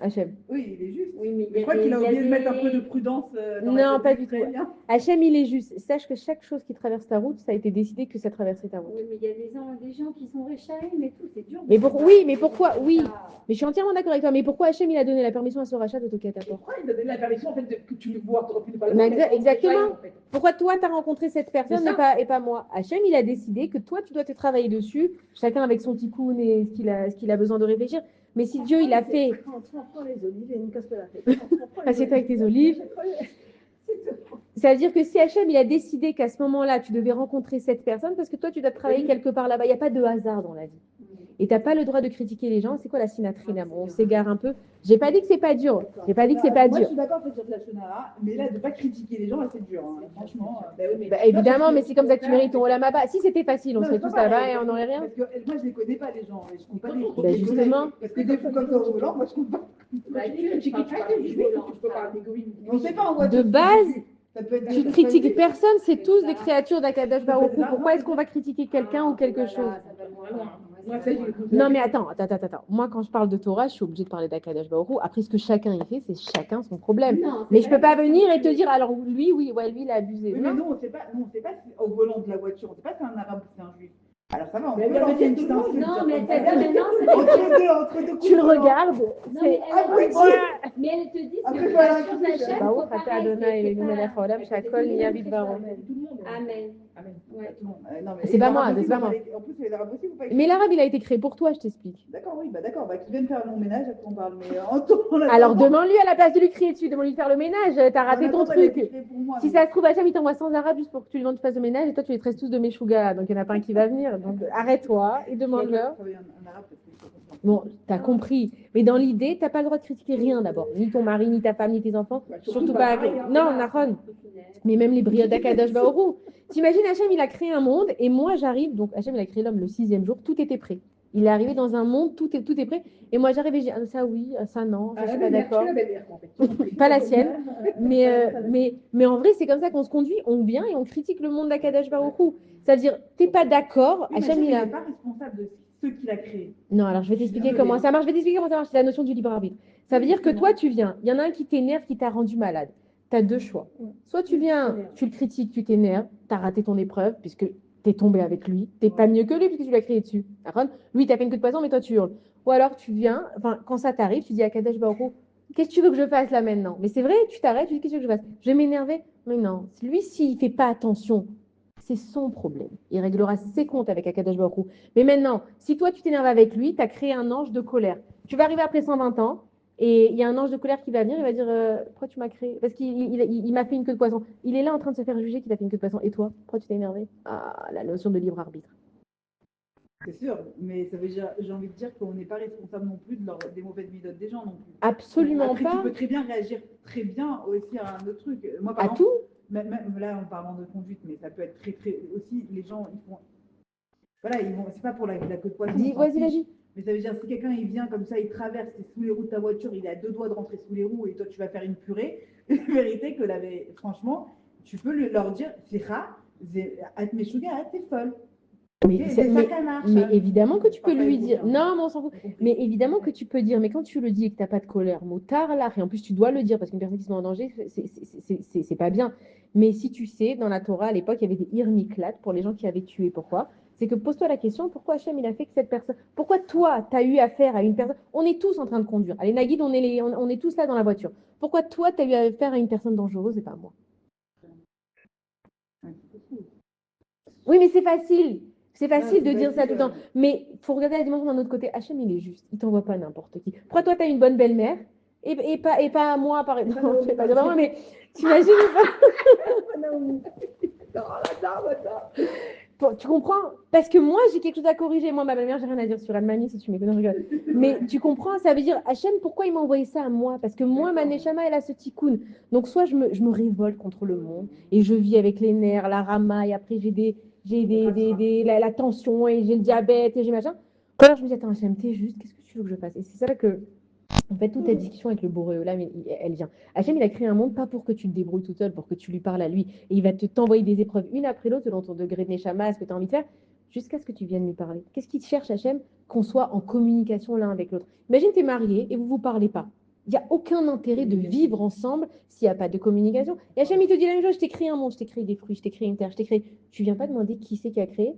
Hachem. Oui, il est juste. Oui, mais il y Je a crois des- qu'il a il y a oublié de mettre un des- peu de prudence dans Non, la pas tête du tout. israélien. Hachem, il est juste. Sache que chaque chose qui traverse ta route, ça a été décidé que ça traversait ta route. Oui, mais il y a des gens qui sont réchaïm et tout, c'est dur. Mais oui, mais pourquoi? Oui. Mais je suis entièrement d'accord avec toi. Mais pourquoi Hachem, il a donné la permission à ce rachat de toquer à ta porte? Pourquoi il donne la permission en fait, que tu le vois, tu aurais pu ne pas le Mais voir, mais exactement. en fait. Pourquoi toi, tu as rencontré cette personne C'est ça. et pas moi? Hachem, il a décidé que toi, tu dois te travailler dessus, chacun avec son tikkun et ce qu'il a besoin de réfléchir. Mais si Dieu, il a fait... Prends les olives et une casse la tête. Assieds-toi avec tes olives. Ça veut dire que si Hachem, il a décidé qu'à ce moment-là, tu devais rencontrer cette personne, parce que toi, tu dois travailler quelque part là-bas. Il n'y a pas de hasard dans la vie. Et tu n'as pas le droit de critiquer les gens. C'est quoi la sinatrine là? Bon, on s'égare un peu. J'ai pas dit que c'est pas dur. J'ai pas dit que c'est pas Moi, je dur. suis d'accord sur la shonara, mais là, de ne pas critiquer les gens, là, c'est dur. Hein. Franchement, Bah, évidemment, mais c'est comme ça que tu mérites ton olam là-bas. Si c'était facile, on Non, serait mais tous pas là-bas pareil, et on n'aurait rien. Parce que moi, je les connais pas, les gens. Je compte pas des Bah, justement. Parce que des fous comme ça au volant, moi, je compte pas. Bah, Tu parles pas de juif, tu peux parler d'égoïsme. On sait pas en voiture. De base, ça peut être tu ne critiques personne, c'est tous des créatures d'Akadosh Baruch Hu. Pourquoi est-ce qu'on va critiquer quelqu'un ou quelque chose? Moi, ça, j'ai Non, mais attends. Moi, quand je parle de Torah, je suis obligée de parler d'Akadosh Baruch Hu. Après, ce que chacun y fait, c'est chacun son problème. Mais je peux pas venir et te dire, alors lui, lui, il a abusé. Oui, mais Non. nous, on sait pas si, au volant de la voiture, on sait pas si c'est un arabe ou c'est un juif. Alors ça va, on Mais peut bien, lancer mais une tout petite le monde- insulte. Non, mais comme c'est ça. maintenant, Entre deux Tu le coups de regardes. Non, c'est- mais elle te dit Après, que voilà, la chose après, d'Hachem, Baruch faut ata pareil, Adonai c'est Eloheinu melech haolam shakol nהיה bidbaro. Tout le monde. Amen. Amen. Ouais. Tout le monde. Non, mais C'est pas les moi, Arabes c'est aussi, pas vous moi. parlez- En plus, les arabes aussi, vous pas Mais l'arabe, il a été créé pour toi, je t'explique. D'accord, oui, bah d'accord, bah qu'ils viennent faire mon ménage, après on parle. Mais en tout, on a Alors demande-lui à la place de lui crier dessus, demande-lui de faire le ménage. T'as raté ton truc. Si ça se trouve, Hachem, il t'envoie 100 arabes juste pour que tu lui demandes de faire le ménage et toi, tu les traites tous de meshuga. Donc il n'y en a pas un qui va venir. Donc arrête-toi et demande-leur. Bon, t'as compris. Mais dans l'idée, t'as pas le droit de critiquer rien d'abord. Ni ton mari, ni ta femme, ni tes enfants. Surtout pas. Non, Nahon. Mais même les briodes d'Akadosh Baruch Hu. T'imagines, Hachem, il a créé un monde et moi, j'arrive. Donc Hachem, il a créé l'homme le 6e jour. Tout était prêt. Il est arrivé dans un monde, tout est prêt. Et moi, j'arrive et je dis, ah, ça oui, ça non, ça je suis pas d'accord. Pas la sienne. Mais en vrai, c'est comme ça qu'on se conduit. On vient et on critique le monde d'Akadosh Baruch Hu. C'est-à-dire, t'es pas d'accord. Hachem, il n'est a... pas responsable de ceux qu'il a créés. Non, alors je vais t'expliquer comment ça marche. Je vais t'expliquer comment ça marche. C'est la notion du libre arbitre. Ça veut dire que toi, tu viens. Il y en a un qui t'énerve, qui t'a rendu malade. Tu as deux choix. Soit tu viens, tu le critiques, tu t'énerves, tu as raté ton épreuve, puisque tu es tombé avec lui. Tu n'es pas mieux que lui, puisque tu l'as crié dessus. D'accord. Lui, tu as fait une queue de poisson, mais toi, tu hurles. Ou alors tu viens, enfin, quand ça t'arrive, tu dis à Kadesh Baruch Hu, qu'est-ce que tu veux que je fasse là maintenant? Mais c'est vrai, tu t'arrêtes, tu dis qu'est-ce que je veux que je fasse? Je vais m'énerver. Mais non, lui, s'il ne fait pas attention, c'est son problème. Il réglera ses comptes avec Akadosh Baruch Hu. Mais maintenant, si toi, tu t'énerves avec lui, tu as créé un ange de colère. Tu vas arriver après 120 ans, et il y a un ange de colère qui va venir, il va dire pourquoi tu m'as créé? Parce qu'il m'a fait une queue de poisson. Il est là en train de se faire juger qu'il a fait une queue de poisson. Et toi, pourquoi tu t'es énervé? Ah, la notion de libre arbitre. C'est sûr, mais ça veut dire, j'ai envie de dire qu'on n'est pas responsable non plus des mauvaises méthodes des gens non plus. Absolument Après, pas. tu peux très bien réagir très bien aussi à un autre truc. Moi, par À exemple, tout? même là, en parlant de conduite, mais ça peut être très aussi, les gens, ils font. Voilà, ils vont. C'est pas pour la queue de poisson. Vas-y. Mais ça veut dire, si quelqu'un il vient comme ça, il traverse, c'est sous les roues de ta voiture, il est à 2 doigts de rentrer sous les roues et toi tu vas faire une purée, la vérité que franchement, tu peux leur dire, Sira, t'es folle. Mais, Ok, c'est- mais mais, ça marche. mais hein. évidemment que tu peux Papa lui est dire. bien. Non, mais on s'en fout. Mais évidemment que tu peux dire. Mais quand tu le dis et que tu n'as pas de colère, motard là, et en plus tu dois le dire parce qu'une personne qui se met en danger, c'est pas bien. Mais si tu sais, dans la Torah, à l'époque, il y avait des irmiklat pour les gens qui avaient tué. Pourquoi? C'est que pose-toi la question, pourquoi Hachem il a fait que cette personne. Pourquoi toi, tu as eu affaire à une personne. On est tous en train de conduire. Allez, Naguid, on est tous là dans la voiture. Pourquoi toi, tu as eu affaire à une personne dangereuse et pas moi? Oui, mais c'est facile. C'est facile de dire ça tout le temps. Mais il faut regarder la dimension d'un autre côté. Hachem, il est juste. Il t'envoie pas n'importe qui. Pourquoi toi, tu as une bonne belle-mère et pas moi, par exemple. Non, je vais pas dire moi, mais t'imagines Bon, tu comprends? Parce que moi, j'ai quelque chose à corriger. Moi, ma belle-mère, j'ai rien à dire sur elle, mamie, si tu m'écoutes, non, je rigole. Mais tu comprends? Ça veut dire, Hachem, pourquoi il m'a envoyé ça à moi? Parce que moi, ma neshama, elle a ce tikkun. Donc, soit je me révolte contre le monde et je vis avec les nerfs, la rama, et après, la tension et j'ai le diabète et j'ai machin. Ou alors, je me dis, attends, Hachem, t'es juste, qu'est-ce que tu veux que je fasse? Et c'est ça que en fait, toute ta discussion avec le Boréolam, elle vient. Hachem, il a créé un monde pas pour que tu te débrouilles tout seul, pour que tu lui parles à lui. Et il va t'envoyer des épreuves une après l'autre selon ton degré de Neshama, ce que tu as envie de faire, jusqu'à ce que tu viennes lui parler. Qu'est-ce qu'il te cherche, Hachem? Qu'on soit en communication l'un avec l'autre. Imagine, tu es marié et vous ne vous parlez pas. Il n'y a aucun intérêt de vivre ensemble s'il n'y a pas de communication. Et Hachem, il te dit la même chose, je t'ai créé un monde, je t'ai créé des fruits, je t'ai créé une terre, je t'ai créé. Tu viens pas demander qui c'est qui a créé?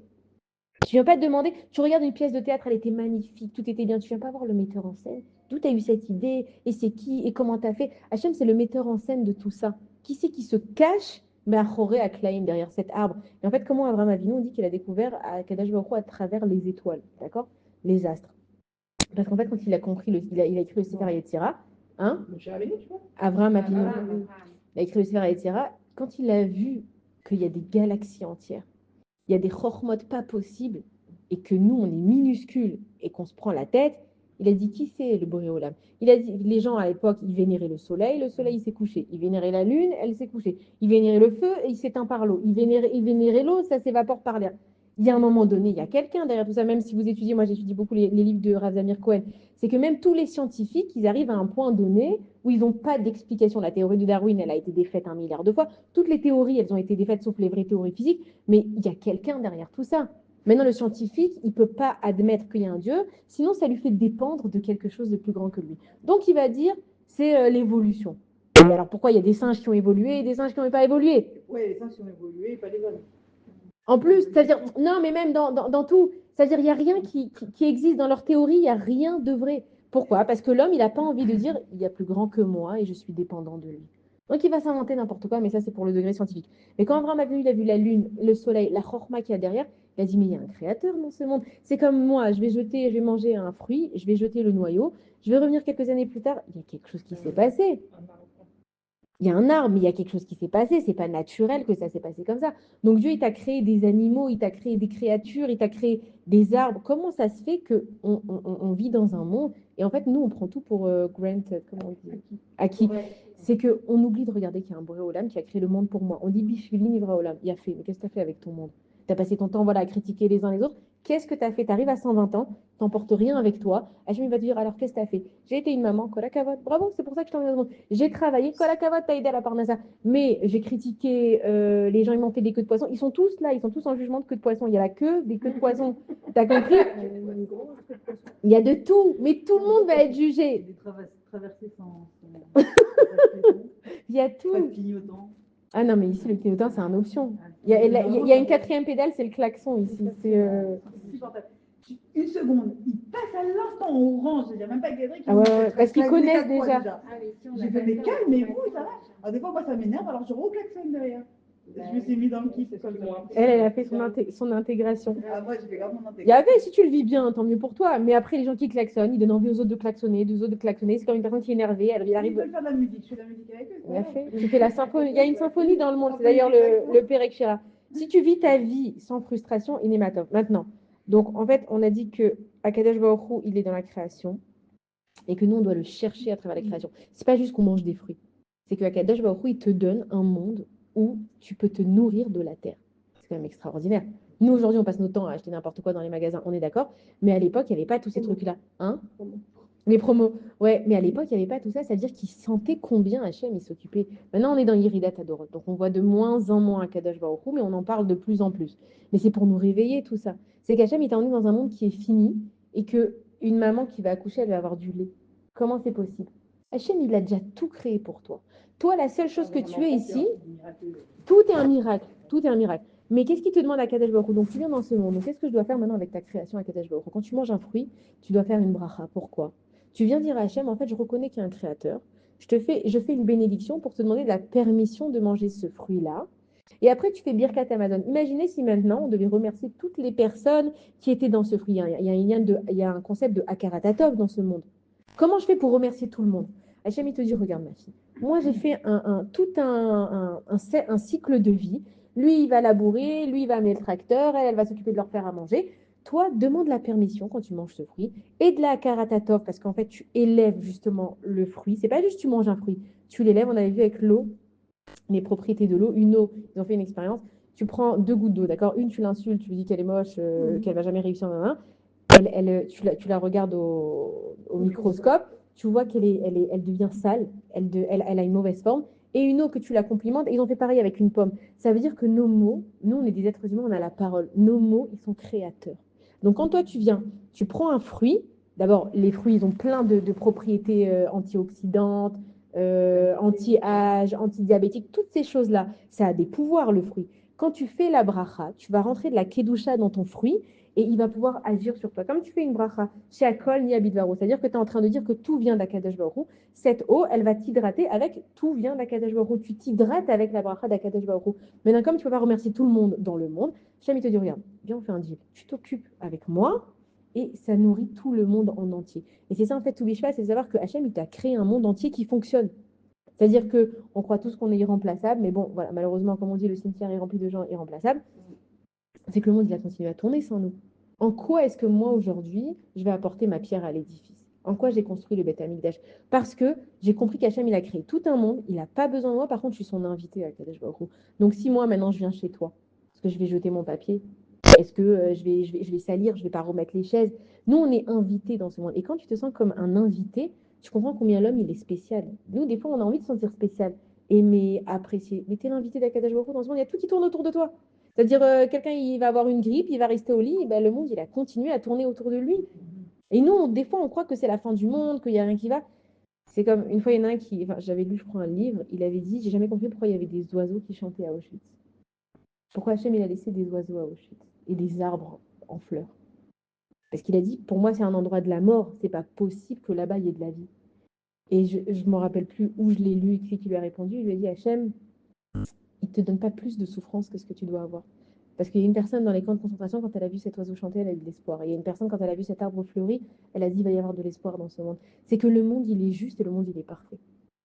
Tu viens pas te demander, tu regardes une pièce de théâtre, elle était magnifique, tout était bien. Tu viens pas voir le metteur en scène. D'où tu as eu cette idée et c'est qui et comment tu as fait. Hachem, c'est le metteur en scène de tout ça. Qui c'est qui se cache mais à Choré, à Klaïm, derrière cet arbre. Et en fait, comment Abraham Avinu, on dit qu'il a découvert à Kadash Baruch Hu à travers les étoiles, d'accord? Les astres. Parce qu'en fait, quand il a compris, il a écrit le Sefer Yetzira, hein? Abraham Avinu, il a écrit le Sefer Yetzira, quand il a vu qu'il y a des galaxies entières, il y a des chormotes pas possibles et que nous, on est minuscules et qu'on se prend la tête, il a dit qui c'est le Boréolam? Il a dit, les gens à l'époque, ils vénéraient le soleil il s'est couché. Ils vénéraient la lune, elle s'est couchée. Ils vénéraient le feu et il s'éteint par l'eau. Ils vénéraient l'eau, ça s'évapore par l'air. Il y a un moment donné, il y a quelqu'un derrière tout ça, même si vous étudiez, moi j'étudie beaucoup les livres de Rav Zamir Cohen, c'est que même tous les scientifiques, ils arrivent à un point donné où ils n'ont pas d'explication. La théorie de Darwin, elle a été défaite 1 milliard de fois. Toutes les théories, elles ont été défaites, sauf les vraies théories physiques. Mais il y a quelqu'un derrière tout ça. Maintenant, le scientifique, il ne peut pas admettre qu'il y a un Dieu, sinon ça lui fait dépendre de quelque chose de plus grand que lui. Donc, il va dire, c'est l'évolution. Et alors, pourquoi il y a des singes qui ont évolué et des singes qui n'ont pas évolué? Oui, les singes ont évolué, pas les bonnes. En plus, c'est-à-dire, non, mais même dans tout, c'est-à-dire, il n'y a rien qui existe dans leur théorie, il n'y a rien de vrai. Pourquoi? Parce que l'homme, il n'a pas envie de dire, il y a plus grand que moi et je suis dépendant de lui. Donc, il va s'inventer n'importe quoi, mais ça, c'est pour le degré scientifique. Mais quand Abraham a vu, il a vu la lune, le soleil, la chorma qu'il y a derrière, il a dit, mais il y a un créateur dans ce monde. C'est comme moi, je vais manger un fruit, je vais jeter le noyau, je vais revenir quelques années plus tard, il y a quelque chose qui s'est passé. Il y a un arbre, mais il y a quelque chose qui s'est passé. C'est pas naturel que ça s'est passé comme ça. Donc Dieu, il t'a créé des animaux, il t'a créé des créatures, il t'a créé des arbres. Comment ça se fait que on vit dans un monde et en fait nous on prend tout pour granted, comment on dit, acquis. C'est que on oublie de regarder qu'il y a un Boréolam qui a créé le monde pour moi. On dit Bishvili Nivraolam. Il a fait. Mais qu'est-ce que tu as fait avec ton monde? Tu as passé ton temps voilà à critiquer les uns les autres. Qu'est-ce que tu as fait? Tu arrives à 120 ans, t'emportes rien avec toi. Hachem va te dire alors qu'est-ce que tu as fait? J'ai été une maman, kolakavot. Bravo, c'est pour ça que je t'emmène dans le monde. J'ai travaillé, kolakavot, t'as aidé à la parnassa. Mais j'ai critiqué les gens, ils m'ont fait des queues de poisson. Ils sont tous là, ils sont tous en jugement de queues de poisson. Il y a la queue, des queues de poisson. T'as compris? Il y a de tout, mais tout le monde va être jugé. Des traversées sans Il y a pas de tout. clignotant. Ah non, mais ici, le clignotant, c'est une option. Il y a une quatrième pédale, c'est le klaxon ici. C'est, Insupportable. Une seconde, il passe à l'instant en orange, c'est-à-dire même pas Gabriel qui Ah ouais, me ouais, fait parce qu'ils klaxonner connaissent 4 fois déjà. Ah, mais si on J'ai a fait, pas mais ça, calmez-vous, ça va. Alors des fois, moi, ça m'énerve, alors je reklaxonne derrière. Je me suis mis dans le kiff comme ça. Elle a fait son intégration. Ah, moi, j'ai fait grave mon Il y intégration. avait, si tu le vis bien, tant mieux pour toi. Mais après, les gens qui klaxonnent, ils donnent envie aux autres de klaxonner, aux autres de klaxonner. C'est comme une personne qui est énervée. Elle Ils arrive. veulent faire de la musique, je fais de la musique avec eux. Il a fait. Tu fais la symphonie. Il y a une symphonie dans le monde. C'est d'ailleurs le Perek Shira. Si tu vis ta vie sans frustration, inématov. Maintenant, donc en fait, on a dit que Akadosh Baruch Hu, il est dans la création et que nous, on doit le chercher à travers la création. C'est pas juste qu'on mange des fruits. C'est que Akadosh Baruch Hu, il te donne un monde où tu peux te nourrir de la terre. C'est quand même extraordinaire. Nous, aujourd'hui, on passe notre temps à acheter n'importe quoi dans les magasins, on est d'accord. Mais à l'époque, il n'y avait pas tous ces trucs-là. Hein? Les promos, ouais, mais à l'époque, il n'y avait pas tout ça, c'est-à-dire qu'ils sentaient combien Hachem il s'occupait. Maintenant, on est dans Yeridat Adorot, donc on voit de moins en moins Kadosh Baruch Hu, mais on en parle de plus en plus. Mais c'est pour nous réveiller tout ça. C'est qu'Hachem il t'a emmené dans un monde qui est fini et que une maman qui va accoucher, elle va avoir du lait. Comment c'est possible? Hachem, il a déjà tout créé pour toi. Toi, la seule chose que tu es ici, tout est un miracle. Tout est un miracle. Mais qu'est-ce qui te demande à Kadesh Baruch Hu? Donc, tu viens dans ce monde. Donc, qu'est-ce que je dois faire maintenant avec ta création à Kadesh Baruch Hu? Quand tu manges un fruit, tu dois faire une bracha. Pourquoi? Tu viens dire à Hachem, en fait, je reconnais qu'il y a un créateur. Je fais une bénédiction pour te demander la permission de manger ce fruit-là. Et après, tu fais Birkat Amazon. Imaginez si maintenant, on devait remercier toutes les personnes qui étaient dans ce fruit. Il y a un concept de Hakaratatov dans ce monde. Comment je fais pour remercier tout le monde? Hachem, il te dit, regarde ma fille, moi j'ai fait tout un cycle de vie. Lui, il va labourer, lui, il va amener le tracteur, elle va s'occuper de leur faire à manger. Toi, demande la permission quand tu manges ce fruit et de la karatatov parce qu'en fait, tu élèves justement le fruit. C'est pas juste tu manges un fruit, tu l'élèves. On avait vu avec l'eau, les propriétés de l'eau. Une eau, ils ont fait une expérience. Tu prends 2 gouttes d'eau, d'accord? Une, tu l'insultes, tu lui dis qu'elle est moche, qu'elle va jamais réussir, tu la regardes au microscope, tu vois elle devient sale, elle a une mauvaise forme. Et une eau que tu la complimentes, et ils ont fait pareil avec une pomme. Ça veut dire que nos mots, nous on est des êtres humains, on a la parole. Nos mots, ils sont créateurs. Donc quand toi tu viens, tu prends un fruit, d'abord les fruits, ils ont plein de propriétés antioxydantes, anti-âge, anti-diabétique, toutes ces choses-là, ça a des pouvoirs le fruit. Quand tu fais la bracha, tu vas rentrer de la kedusha dans ton fruit et il va pouvoir agir sur toi. Comme tu fais une bracha, Sheakol ni Abidvaro, c'est-à-dire que tu es en train de dire que tout vient d'Akadosh Baruch Hu. Cette eau, elle va t'hydrater avec tout vient d'Akadosh Baruch Hu. Tu t'hydrates avec la bracha d'Akadosh Baruch Hu. Maintenant, comme tu ne peux pas remercier tout le monde dans le monde, Shem il te dit regarde, viens, on fait un deal. Tu t'occupes avec moi et ça nourrit tout le monde en entier. Et c'est ça en fait, tout Bishva, c'est de savoir que Hachem, il t'a créé un monde entier qui fonctionne. C'est-à-dire que on croit tous qu'on est irremplaçable, mais bon, voilà, malheureusement, comme on dit, le cimetière est rempli de gens irremplaçables. C'est que le monde, il a continué à tourner sans nous. En quoi est-ce que moi, aujourd'hui, je vais apporter ma pierre à l'édifice? En quoi j'ai construit le Beth Amikdash? Parce que j'ai compris qu'Hachem, il a créé tout un monde, il n'a pas besoin de moi, par contre, je suis son invité à Kadesh Baruch Hu. Donc, si moi, maintenant, je viens chez toi, est-ce que je vais jeter mon papier? Est-ce que je vais salir? Je vais pas remettre les chaises? Nous, on est invités dans ce monde. Et quand tu te sens comme un invité, tu comprends combien l'homme, il est spécial. Nous, des fois, on a envie de se sentir spécial, aimer, apprécier. Mais t'es l'invité d'Akadosh Baruch Hu dans ce monde, il y a tout qui tourne autour de toi. C'est-à-dire, quelqu'un, il va avoir une grippe, il va rester au lit, et ben, le monde, il a continué à tourner autour de lui. Et nous, des fois, on croit que c'est la fin du monde, qu'il n'y a rien qui va. C'est comme, une fois, il y en a un qui, enfin, j'avais lu, je crois, un livre, il avait dit, j'ai jamais compris pourquoi il y avait des oiseaux qui chantaient à Auschwitz. Pourquoi Hachem, il a laissé des oiseaux à Auschwitz et des arbres en fleurs. Parce qu'il a dit, pour moi, c'est un endroit de la mort, c'est pas possible que là-bas, il y ait de la vie. Et je ne me rappelle plus où je l'ai lu, qui lui a répondu, il lui a dit, Hachem, il ne te donne pas plus de souffrance que ce que tu dois avoir. Parce qu'il y a une personne dans les camps de concentration, quand elle a vu cet oiseau chanter, elle a eu de l'espoir. Et il y a une personne, quand elle a vu cet arbre fleuri, elle a dit, il va y avoir de l'espoir dans ce monde. C'est que le monde, il est juste et le monde, il est parfait.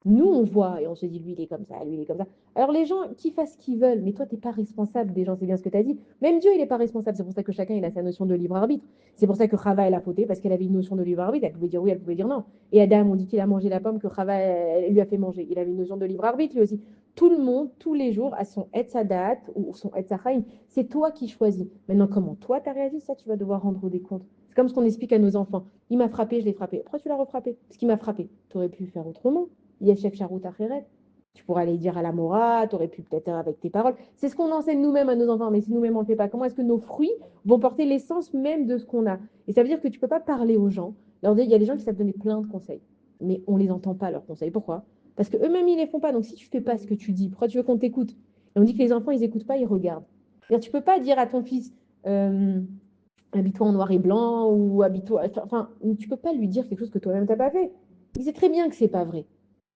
Nous, on voit et on se dit, lui, il est comme ça, lui, il est comme ça. Alors les gens, qui fassent ce qu'ils veulent, mais toi, tu n'es pas responsable des gens, c'est bien ce que tu as dit. Même Dieu, il n'est pas responsable. C'est pour ça que chacun, il a sa notion de libre arbitre. C'est pour ça que Chava, elle a fauté, parce qu'elle avait une notion de libre arbitre. Elle pouvait dire oui, elle pouvait dire non. Et Adam, on dit qu'il a mangé la pomme que Chava, elle lui a fait manger. Il avait une notion de libre arbitre, lui aussi. Tout le monde, tous les jours, a son Etzadat ou son Etzachaim. C'est toi qui choisis. Maintenant, comment toi, tu as réagi, ça, tu vas devoir rendre des comptes. C'est comme ce qu'on explique à nos enfants. Il m'a frappé, je l'ai frappé. Pourquoi tu l'as refrappé? Parce qu'il m'a frappé. Tu aurais pu faire autrement. Yeshek Charut Acheret. Tu pourrais aller dire à la Mora, tu aurais pu peut-être avec tes paroles. C'est ce qu'on enseigne nous-mêmes à nos enfants, mais si nous-mêmes on ne le fait pas, comment est-ce que nos fruits vont porter l'essence même de ce qu'on a? Et ça veut dire que tu ne peux pas parler aux gens. Alors, il y a des gens qui savent donner plein de conseils, mais on ne les entend pas, leurs conseils. Pourquoi? Parce qu'eux-mêmes, ils ne les font pas. Donc, si tu ne fais pas ce que tu dis, pourquoi tu veux qu'on t'écoute? Et on dit que les enfants, ils n'écoutent pas, ils regardent. C'est-à-dire, tu ne peux pas dire à ton fils, habille-toi en noir et blanc, ou habille-toi. Enfin, tu ne peux pas lui dire quelque chose que toi-même, tu n'as pas fait. Il sait très bien que ce n'est pas vrai.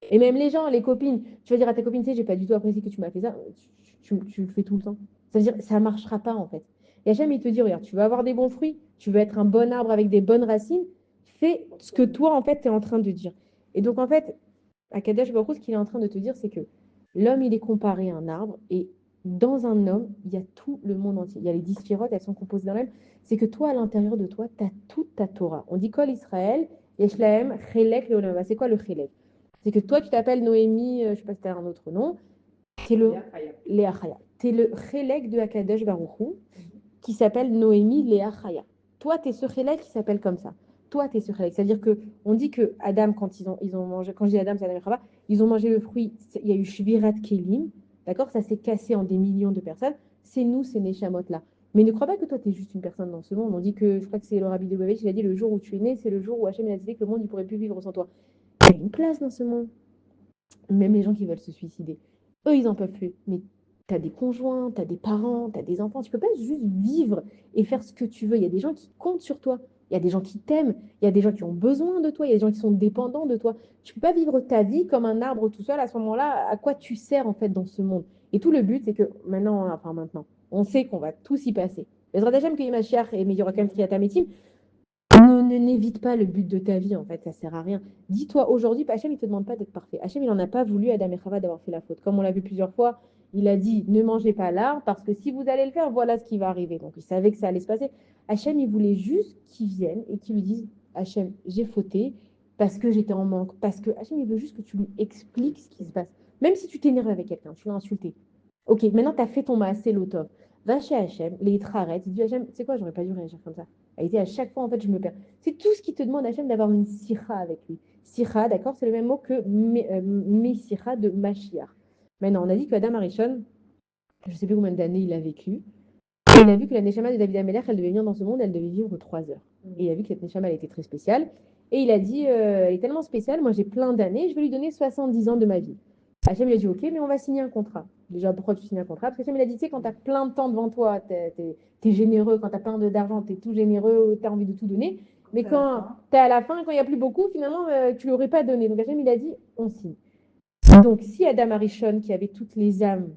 Et même les gens, les copines, tu vas dire à ta copine, tu sais, j'ai pas du tout apprécié que tu m'as fait ça, tu le fais tout le temps. C'est-à-dire, ça ne marchera pas en fait. Et Hachem, il te dit, regarde, tu veux avoir des bons fruits, tu veux être un bon arbre avec des bonnes racines, fais ce que toi, en fait, tu es en train de dire. Et donc, en fait, à Kadesh Baruch Hu, ce qu'il est en train de te dire, c'est que l'homme, il est comparé à un arbre, et dans un homme, il y a tout le monde entier. Il y a les 10 sphirotes, elles sont composées d'un même. C'est que toi, à l'intérieur de toi, tu as toute ta Torah. On dit Kol Israël, Yeshlaem, Chelek, Leolam. C'est quoi le Chelek? C'est que toi, tu t'appelles Noémie, je ne sais pas si tu as un autre nom, tu es le Léa Chaya. Tu es le Chelek de Akadosh Baruch Hu, qui s'appelle Noémie Léa Chaya. Toi, tu es ce Chelek qui s'appelle comme ça. toi, tu es sur Chalek. C'est-à-dire qu'on dit que Adam, quand ils ont mangé, quand je dis Adam, c'est Adam et Chava, ils ont mangé le fruit, il y a eu Shvirat Kelim, d'accord? Ça s'est cassé en des millions de personnes. C'est nous, ces Neshamot-là. Mais ne crois pas que toi, tu es juste une personne dans ce monde. On dit que, je crois que c'est le Rabbi de Lubavitch, il a dit le jour où tu es né, c'est le jour où Hachem a décidé que le monde ne pourrait plus vivre sans toi. Il y a une place dans ce monde. Même les gens qui veulent se suicider. Eux, ils n'en peuvent plus. Mais tu as des conjoints, tu as des parents, tu as des enfants. Tu ne peux pas juste vivre et faire ce que tu veux. Il y a des gens qui comptent sur toi. Il y a des gens qui t'aiment. Il y a des gens qui ont besoin de toi. Il y a des gens qui sont dépendants de toi. Tu ne peux pas vivre ta vie comme un arbre tout seul. À ce moment-là, à quoi tu sers en fait dans ce monde? Et tout le but, c'est que maintenant, on sait qu'on va tous y passer. Les Radachem, que Mashiach et Meyorakem Triatametim, n'évite pas le but de ta vie, en fait, ça sert à rien. Dis-toi, aujourd'hui, Hachem, il ne te demande pas d'être parfait. Hachem, il n'en a pas voulu à Adam et Chava d'avoir fait la faute. Comme on l'a vu plusieurs fois, il a dit, ne mangez pas l'arbre, parce que si vous allez le faire, voilà ce qui va arriver. Donc, il savait que ça allait se passer. Hachem, il voulait juste qu'ils viennent et qu'ils lui disent, Hachem, j'ai fauté, parce que j'étais en manque, parce que Hachem, il veut juste que tu lui expliques ce qui se passe. Même si tu t'énerves avec quelqu'un, tu l'as insulté. Ok, maintenant, tu as fait ton maasé l'otov. Va chez Hachem, les trarettes, dis Hachem, c'est quoi, j'aurais pas dû réagir comme ça. A été à chaque fois, en fait, je me perds. C'est tout ce qui te demande, Hachem, d'avoir une sira avec lui. Sira, d'accord, c'est le même mot que Messira de Mashiach. Maintenant, on a dit que Adam Arishon, je ne sais plus combien d'années il a vécu, il a vu que la Neshama de David Amelech, elle devait venir dans ce monde, elle devait vivre 3 heures. Et il a vu que cette Neshama, elle était très spéciale. Et il a dit, elle est tellement spéciale, moi j'ai plein d'années, je vais lui donner 70 ans de ma vie. Hachem il a dit, ok, mais on va signer un contrat. Déjà, pourquoi tu signes un contrat? Parce qu'Hachem il a dit, tu sais, quand tu as plein de temps devant toi, tu es généreux, quand tu as plein d'argent, tu es tout généreux, tu as envie de tout donner. Mais quand tu es à la fin, quand il n'y a plus beaucoup, finalement, tu ne l'aurais pas donné. Donc Hachem il a dit, on signe. Donc si Adam Arishon, qui avait toutes les âmes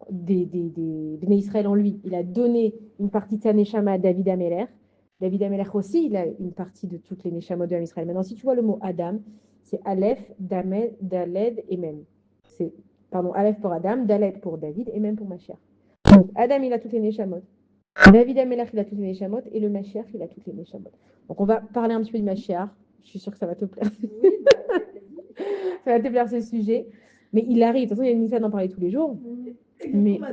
des Bnei Israël en lui, il a donné une partie de sa Neshama à David Ameler. David Ameler aussi, il a une partie de toutes les Neshamot de Israël. Maintenant, si tu vois le mot Adam, c'est Aleph, Damed, Daled et Mem. C'est, pardon, Aleph pour Adam, Daled pour David et Mem pour Mashiach. Donc, Adam, il a toutes les Neshamot. David Ameler, il a toutes les Neshamot. Et le Mashiach, il a toutes les Neshamot. Donc, on va parler un petit peu du Mashiach. Je suis sûre que ça va te plaire. Ça va te plaire ce sujet. Mais il arrive. De toute façon, il y a une mission d'en parler tous les jours. Mais il y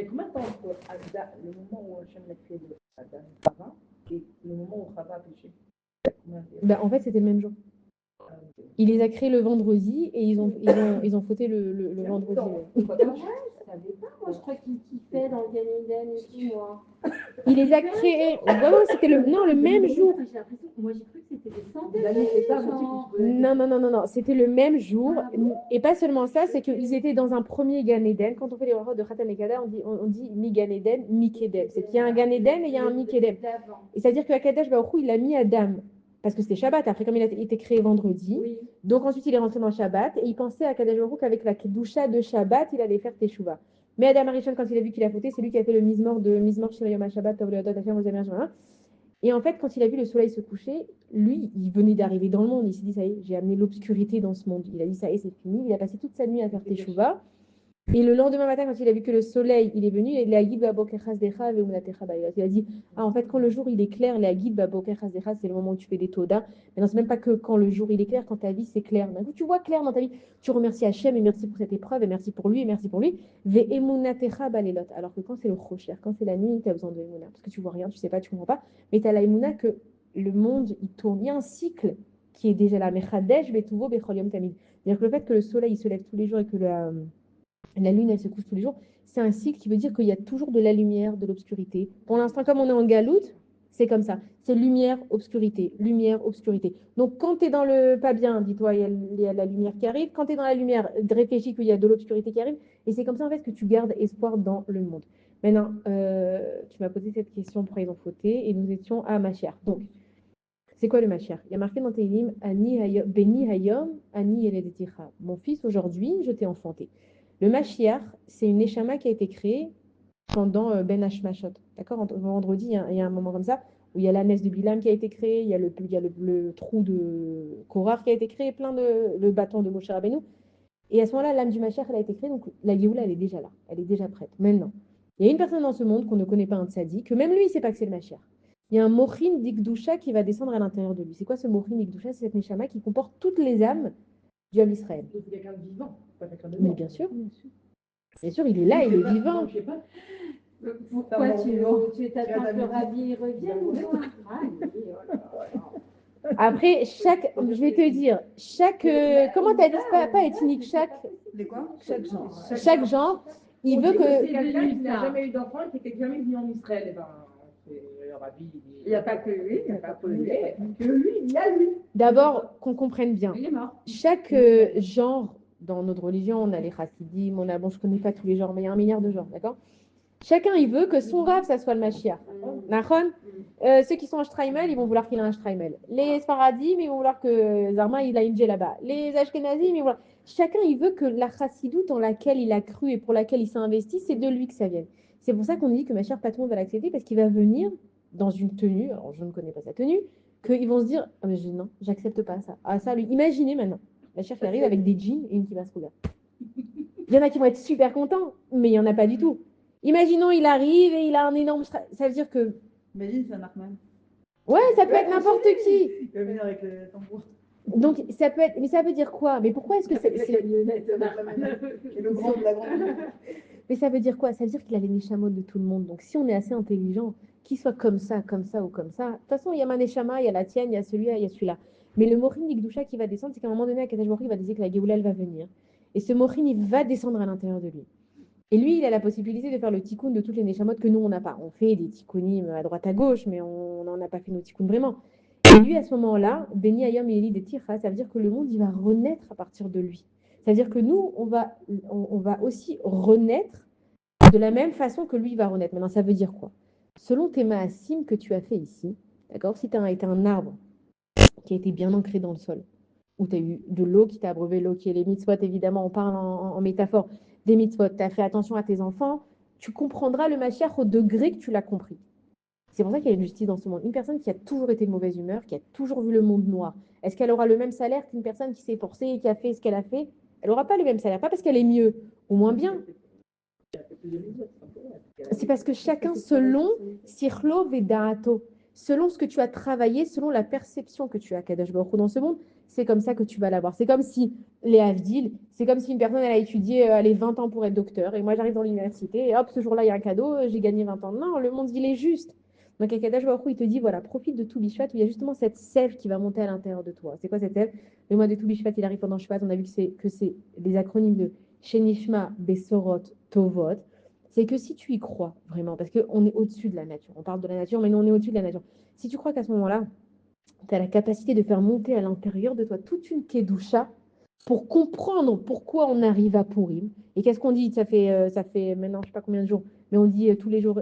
a combien de temps entre le moment où Hachem a créé Adam et Chava et le moment où Chava a péché? En fait, c'était le même jour. Il les a créés le vendredi et ils ont fauté le vendredi. Je savais pas, moi je crois qu'il kiffait dans le Gan Eden et tout, moi. Il les a créés. Vraiment, c'était le même jour. J'ai l'impression, moi j'ai cru que c'était des centaines d'années. Non. C'était le même jour. Et pas seulement ça, c'est qu'ils étaient dans un premier Gan Eden. Quand on fait les rois de Khatam et Kada, on dit mi Gan Eden, mi Kedem. C'est qu'il y a un Gan Eden et il y a un mi Kedem. Et c'est-à-dire que Akadosh Baruch Hu, il a mis Adam. Parce que c'était Shabbat, après comme il a été créé vendredi. Oui. Donc ensuite il est rentré dans Shabbat et il pensait à Akadosh Baruch Hu qu'avec la Kedusha de Shabbat, il allait faire Teshuvah. Mais Adam Arishon, quand il a vu qu'il a fauté, c'est lui qui a fait le Mizmor Shir Yom HaShabbat, Tov Leodot Hashem Ozer Merjman. Et en fait, quand il a vu le soleil se coucher, lui, il venait d'arriver dans le monde. Il s'est dit, ça y est, j'ai amené l'obscurité dans ce monde. Il a dit, ça y est, c'est fini. Il a passé toute sa nuit à faire Teshuvah. Et le lendemain matin, quand il a vu que le soleil, il est venu, il a dit, en fait, quand le jour, il est clair, c'est le moment où tu fais des todas. Mais non, c'est même pas que quand le jour, il est clair, quand ta vie, c'est clair. D'un coup, tu vois clair dans ta vie. Tu remercies Hachem et merci pour cette épreuve et merci pour lui et merci pour lui. Alors que quand c'est le rocher, quand c'est la nuit, tu as besoin de Emouna. Parce que tu vois rien, tu sais pas, tu comprends pas. Mais tu as la Emouna que le monde, il tourne. Il y a un cycle qui est déjà là. C'est-à-dire que le fait que le soleil, il se lève tous les jours et que la lune, elle se couche tous les jours. C'est un cycle qui veut dire qu'il y a toujours de la lumière, de l'obscurité. Pour l'instant, comme on est en galoute, c'est comme ça. C'est lumière, obscurité, lumière, obscurité. Donc, quand tu es dans le pas bien, dis-toi, il y a la lumière qui arrive. Quand tu es dans la lumière, réfléchis qu'il y a de l'obscurité qui arrive. Et c'est comme ça, en fait, que tu gardes espoir dans le monde. Maintenant, tu m'as posé cette question, pourquoi ils ont fauté, et nous étions à Mashiach. Donc, c'est quoi le Mashiach? Il y a marqué dans Tehillim, Beni Hayom, Ani Yeledeticha. Mon fils, aujourd'hui, je t'ai enfanté. Le Mashiach, c'est une Neshama qui a été créée pendant Ben Hashmashot. D'accord? Vendredi, il y a un moment comme ça où il y a l'ânesse de Bilam qui a été créée, il y a le trou de Korach qui a été créé, le bâton de Moshe Rabbeinu. Et à ce moment-là, l'âme du Mashiach, elle a été créée, donc la Géoula, elle est déjà là, elle est déjà prête. Maintenant, il y a une personne dans ce monde qu'on ne connaît pas, un tzaddik, que même lui, il ne sait pas que c'est le Mashiach. Il y a un Mochin d'Ikdusha qui va descendre à l'intérieur de lui. C'est quoi ce Mochin d'Ikdusha? C'est cette Neshama qui comporte toutes les âmes du Ham Israël. C'est quelqu'un de vivant, pas quelqu'un de Mais mort. bien sûr. Bien sûr, il est là, il est vivant. Pourquoi tu t'attends que le t'amuser. rabbi revienne ou quoi? Ah, oui, oh là là. Après, je vais te dire, comment tu as dit, pas ethnique, Les quoi? chaque genre, il veut C'est que. quelqu'un qui n'a jamais eu d'enfant et qui n'est jamais venu en Israël. Eh ben, c'est le rabbi. Il n'y a pas que lui, il n'y a pas que lui. Que lui, il y a lui. D'abord, qu'on comprenne bien. Il est mort. Chaque genre, dans notre religion, on a les chassidim, bon, je connais pas tous les genres, mais il y a 1 milliard de genres, d'accord? Chacun, il veut que son rave, ça soit le Mashiach. Nachon. Ceux qui sont en Shtraimel, ils vont vouloir qu'il ait un Shtraimel. Les Sfaradim, ils vont vouloir que Zarma, il a une là-bas. Les Ashkenazim, ils vont vouloir. Chacun, il veut que la chassidoute en laquelle il a cru et pour laquelle il s'est investi, c'est de lui que ça vienne. C'est pour ça qu'on dit que Mashiach, pas tout le monde va l'accepter, parce qu'il va venir dans une tenue, alors je ne connais pas sa tenue, qu'ils vont se dire, ah, mais non, j'accepte pas ça. Ah, ça, lui, imaginez maintenant. Mashiach, il arrive avec des jeans et une kibbutz rouga. Il y en a qui vont être super contents, mais il n'y en a pas du tout. Imaginons, il arrive et il a un énorme. Ça veut dire que. Imagine, c'est un Nachman. Ouais, ça peut être n'importe qui. Il va venir avec le tambour. Donc, ça peut être. Mais ça veut dire quoi? Mais pourquoi est-ce que c'est. Et le grand de la grande. Mais ça veut dire quoi? Ça veut dire qu'il a les neshamot de tout le monde. Donc, si on est assez intelligent, qu'il soit comme ça ou comme ça. De toute façon, il y a ma neshama, il y a la tienne, il y a celui-là, il y a celui-là. Mais le Morin Nikdusha qui va descendre, c'est qu'à un moment donné, à Kadash Baruch Hu, il va dire que la Géoula, elle va venir. Et ce Morin, il va descendre à l'intérieur de lui. Et lui, il a la possibilité de faire le tikkun de toutes les neshamot que nous, on n'a pas. On fait des tikkunim à droite à gauche, mais on n'en a pas fait nos tikkuns vraiment. Et lui, à ce moment-là, Beni Ayam et Eli de Tira, ça veut dire que le monde, il va renaître à partir de lui. Ça veut dire que nous, on va aussi renaître de la même façon que lui va renaître. Maintenant, ça veut dire quoi? Selon tes maasim que tu as fait ici, d'accord? Si tu as été un arbre qui a été bien ancré dans le sol, où tu as eu de l'eau qui t'a abreuvé, l'eau qui est les mitzvot, évidemment, on parle en métaphore des mitzvot, tu as fait attention à tes enfants, tu comprendras le Mashiach au degré que tu l'as compris. C'est pour ça qu'il y a une justice dans ce monde. Une personne qui a toujours été de mauvaise humeur, qui a toujours vu le monde noir, est-ce qu'elle aura le même salaire qu'une personne qui s'est forcée et qui a fait ce qu'elle a fait? Elle n'aura pas le même salaire, pas parce qu'elle est mieux ou moins bien. C'est parce que chacun selon Sirlo Vedato, selon ce que tu as travaillé, selon la perception que tu as Kadash Baruch Hu dans ce monde, c'est comme ça que tu vas l'avoir. C'est comme si les Havdil, c'est comme si une personne elle a étudié 20 ans pour être docteur et moi j'arrive dans l'université et hop, ce jour-là il y a un cadeau, j'ai gagné 20 ans. Non, le monde il est juste. Donc Kadash Baruch Hu, il te dit voilà, profite de tout Bishvat où il y a justement cette sève qui va monter à l'intérieur de toi. C'est quoi cette sève? Le mois de tout Bishvat, il arrive pendant Shabbat, on a vu que c'est des acronymes de Shenishma, Besorot, Tovot. C'est que si tu y crois vraiment, parce qu'on est au-dessus de la nature, on parle de la nature, mais nous on est au-dessus de la nature. Si tu crois qu'à ce moment-là, tu as la capacité de faire monter à l'intérieur de toi toute une kedusha pour comprendre pourquoi on arrive à Purim. Et qu'est-ce qu'on dit? Ça fait maintenant, je ne sais pas combien de jours, mais on dit tous les jours,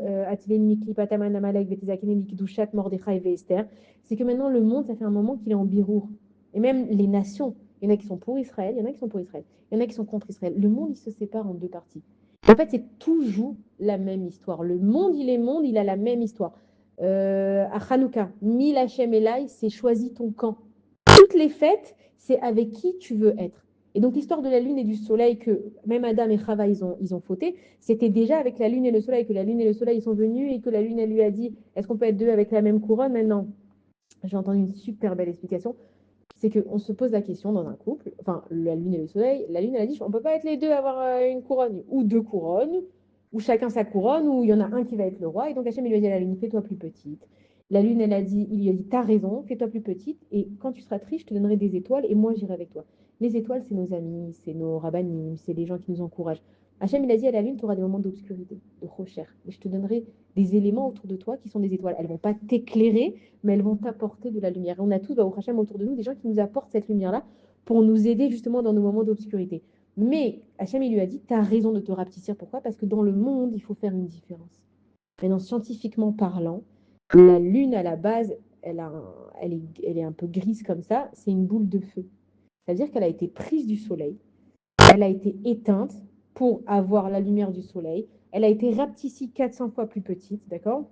c'est que maintenant le monde, ça fait un moment qu'il est en birour. Et même les nations, il y en a qui sont pour Israël, il y en a qui sont pour Israël, il y en a qui sont contre Israël. Le monde, il se sépare en deux parties. En fait, c'est toujours la même histoire. Le monde, il a la même histoire. À Hanouka, Mil Hashem Elai, c'est choisis ton camp. Toutes les fêtes, c'est avec qui tu veux être. Et donc l'histoire de la lune et du soleil, que même Adam et Chava, ils ont fauté, c'était déjà avec la lune et le soleil, que la lune et le soleil ils sont venus et que la lune, elle lui a dit, est-ce qu'on peut être deux avec la même couronne? Maintenant, j'ai entendu une super belle explication. C'est qu'on se pose la question dans un couple, enfin la lune et le soleil, la lune elle a dit on ne peut pas être les deux avoir une couronne ou deux couronnes, ou chacun sa couronne, ou il y en a un qui va être le roi. Et donc Hachem il lui a dit à la lune fais-toi plus petite. La lune il lui a dit t'as raison, fais-toi plus petite et quand tu seras triste je te donnerai des étoiles et moi j'irai avec toi. Les étoiles c'est nos amis, c'est nos rabbinim, c'est les gens qui nous encouragent. Hachem il a dit à la lune tu auras des moments d'obscurité, de rocher, et je te donnerai des éléments autour de toi qui sont des étoiles. Elles vont pas t'éclairer, mais elles vont t'apporter de la lumière. Et on a tous, au Hachem, autour de nous, des gens qui nous apportent cette lumière-là pour nous aider justement dans nos moments d'obscurité. Mais Hachem, il lui a dit, tu as raison de te rapetissir. Pourquoi? Parce que dans le monde, il faut faire une différence. Maintenant, scientifiquement parlant, la Lune, à la base, elle est un peu grise comme ça, c'est une boule de feu. C'est-à-dire qu'elle a été prise du soleil, elle a été éteinte pour avoir la lumière du soleil, elle a été rapetissée 400 fois plus petite, d'accord?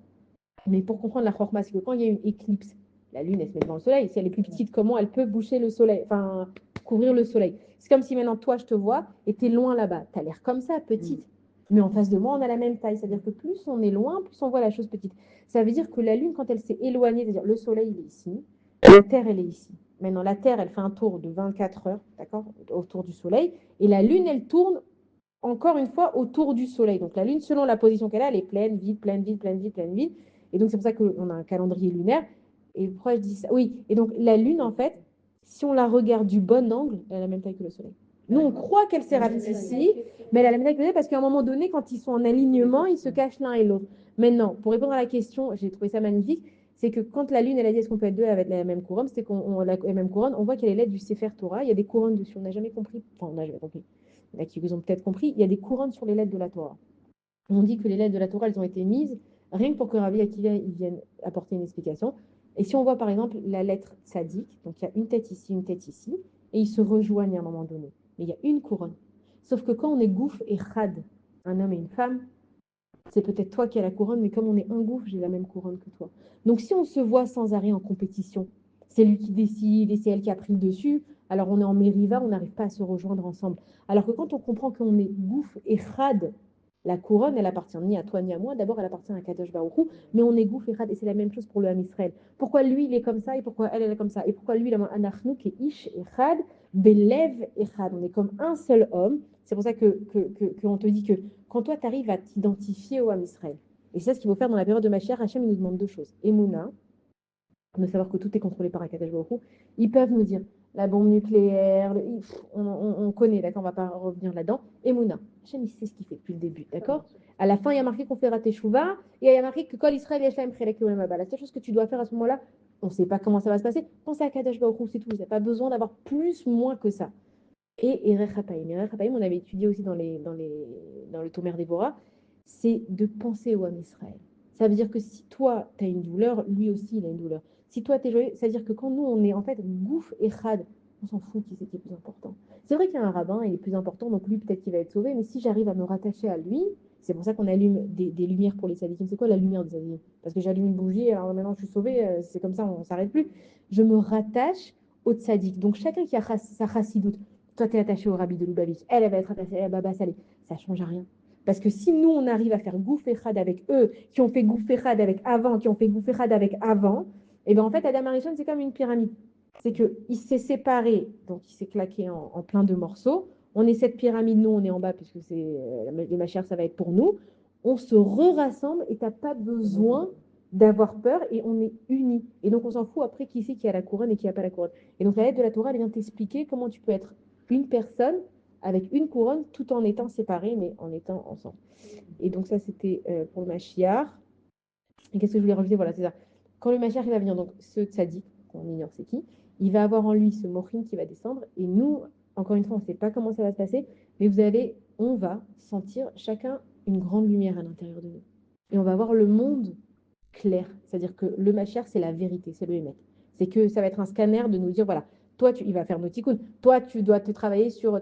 Mais pour comprendre la chorma, c'est que quand il y a une éclipse, la Lune, elle se met devant le Soleil. Si elle est plus petite, comment elle peut boucher le Soleil, enfin, couvrir le Soleil? C'est comme si maintenant, toi, je te vois et tu es loin là-bas. Tu as l'air comme ça, petite. Mais en face de moi, on a la même taille. C'est-à-dire que plus on est loin, plus on voit la chose petite. Ça veut dire que la Lune, quand elle s'est éloignée, c'est-à-dire le Soleil, il est ici, la Terre, elle est ici. Maintenant, la Terre, elle fait un tour de 24 heures, d'accord, autour du Soleil. Et la Lune, elle tourne encore une fois, autour du soleil. Donc la lune, selon la position qu'elle a, elle est pleine, vide, pleine, vide, pleine, vide, pleine, vide. Et donc c'est pour ça qu'on a un calendrier lunaire. Et pourquoi je dis ça? Oui, et donc la lune, en fait, si on la regarde du bon angle, elle a la même taille que le soleil. Nous, on croit qu'elle s'est ici, mais elle a la même taille que le soleil parce qu'à un moment donné, quand ils sont en alignement, ils se cachent l'un et l'autre. Maintenant, pour répondre à la question, j'ai trouvé ça magnifique, c'est que quand la lune, elle a dit est-ce qu'on peut être deux avec la même couronne, c'est qu'on la même couronne, on voit qu'elle est l'aide du Sefer Torah, il y a des couronnes dessus, on n'a jamais compris, enfin on n'a jamais compris, il y en a qui vous ont peut-être compris, il y a des couronnes sur les lettres de la Torah. On dit que les lettres de la Torah, elles ont été mises rien que pour que Rabbi Akiva il vienne apporter une explication. Et si on voit par exemple la lettre Tzadik, donc il y a une tête ici, et ils se rejoignent à un moment donné. Mais il y a une couronne. Sauf que quand on est Gouf et Chad, un homme et une femme, c'est peut-être toi qui as la couronne, mais comme on est un gouffre, j'ai la même couronne que toi. Donc si on se voit sans arrêt en compétition, c'est lui qui décide et c'est elle qui a pris le dessus, alors on est en mériva, on n'arrive pas à se rejoindre ensemble. Alors que quand on comprend qu'on est gouffre et Chad, la couronne, elle appartient ni à toi ni à moi. D'abord, elle appartient à Kadosh Baruch Hu, mais on est gouffre et Chad, et c'est la même chose pour le Ham Israël. Pourquoi lui, il est comme ça, et pourquoi elle, elle est comme ça, et pourquoi lui, il a un Anachnu qui est Ish et Chad, Belev et Chad. On est comme un seul homme. C'est pour ça qu'on te dit que quand toi, tu arrives à t'identifier au Ham Israël, et c'est ça ce qu'il faut faire dans la période de Mashiach, Hachem, il nous demande deux choses. Emouna, de savoir que tout est contrôlé par Akadosh Baruch Hu. Ils peuvent nous dire la bombe nucléaire, on connaît, d'accord, on ne va pas revenir là-dedans. Emouna, Hachem, il sait ce qu'il fait depuis le début, d'accord. À la fin, il y a marqué qu'on fait rater Chouva, et il y a marqué que quand Israël est Hashem, la seule chose que tu dois faire à ce moment-là, on ne sait pas comment ça va se passer, pensez à Akadosh Baruch Hu, c'est tout. Vous n'avez pas besoin d'avoir plus, moins que ça. Et Erech Hapaim. Erech Hapaim, on avait étudié aussi dans le Tomer Déborah, c'est de penser au Ham Israël. Ça veut dire que si toi, tu as une douleur, lui aussi, il a une douleur. Si toi, tu es joyeux, ça veut dire que quand nous, on est en fait gouf et chad, on s'en fout qui c'est qui est plus important. C'est vrai qu'il y a un rabbin, il est plus important, donc lui, peut-être qu'il va être sauvé, mais si j'arrive à me rattacher à lui, c'est pour ça qu'on allume des lumières pour les sadikim. C'est quoi la lumière des sadikim? Parce que j'allume une bougie, alors maintenant je suis sauvée, c'est comme ça, on ne s'arrête plus. Je me rattache au tzadik. Donc chacun qui a sa chassidoute, toi, tu es attaché au rabbi de Lubavitch, elle va être attachée à Baba Salé, ça ne change rien. Parce que si nous, on arrive à faire Gouf Echad avec eux, qui ont fait Gouf Echad avec avant, qui ont fait Gouf Echad avec avant, et bien en fait, Adam Arishon, c'est comme une pyramide. C'est qu'il s'est séparé, donc il s'est claqué en plein de morceaux. On est cette pyramide, nous, on est en bas, puisque c'est les machères, ça va être pour nous. On se rassemble et tu n'as pas besoin d'avoir peur et on est unis. Et donc, on s'en fout après qui c'est qui a la couronne et qui n'a pas la couronne. Et donc, la lettre de la Torah, elle vient t'expliquer comment tu peux être une personne avec une couronne tout en étant séparés, mais en étant ensemble. Et donc ça, c'était pour le Mashiach. Et qu'est-ce que je voulais rajouter? Voilà, c'est ça. Quand le Mashiach il va venir, donc ce tzaddik, qu'on ignore c'est qui, il va avoir en lui ce mochin qui va descendre. Et nous, encore une fois, on ne sait pas comment ça va se passer, mais on va sentir chacun une grande lumière à l'intérieur de nous. Et on va voir le monde clair. C'est-à-dire que le Mashiach, c'est la vérité, c'est le Hémet. C'est que ça va être un scanner de nous dire, voilà, toi, il va faire nos ticounes. Toi, tu dois te travailler sur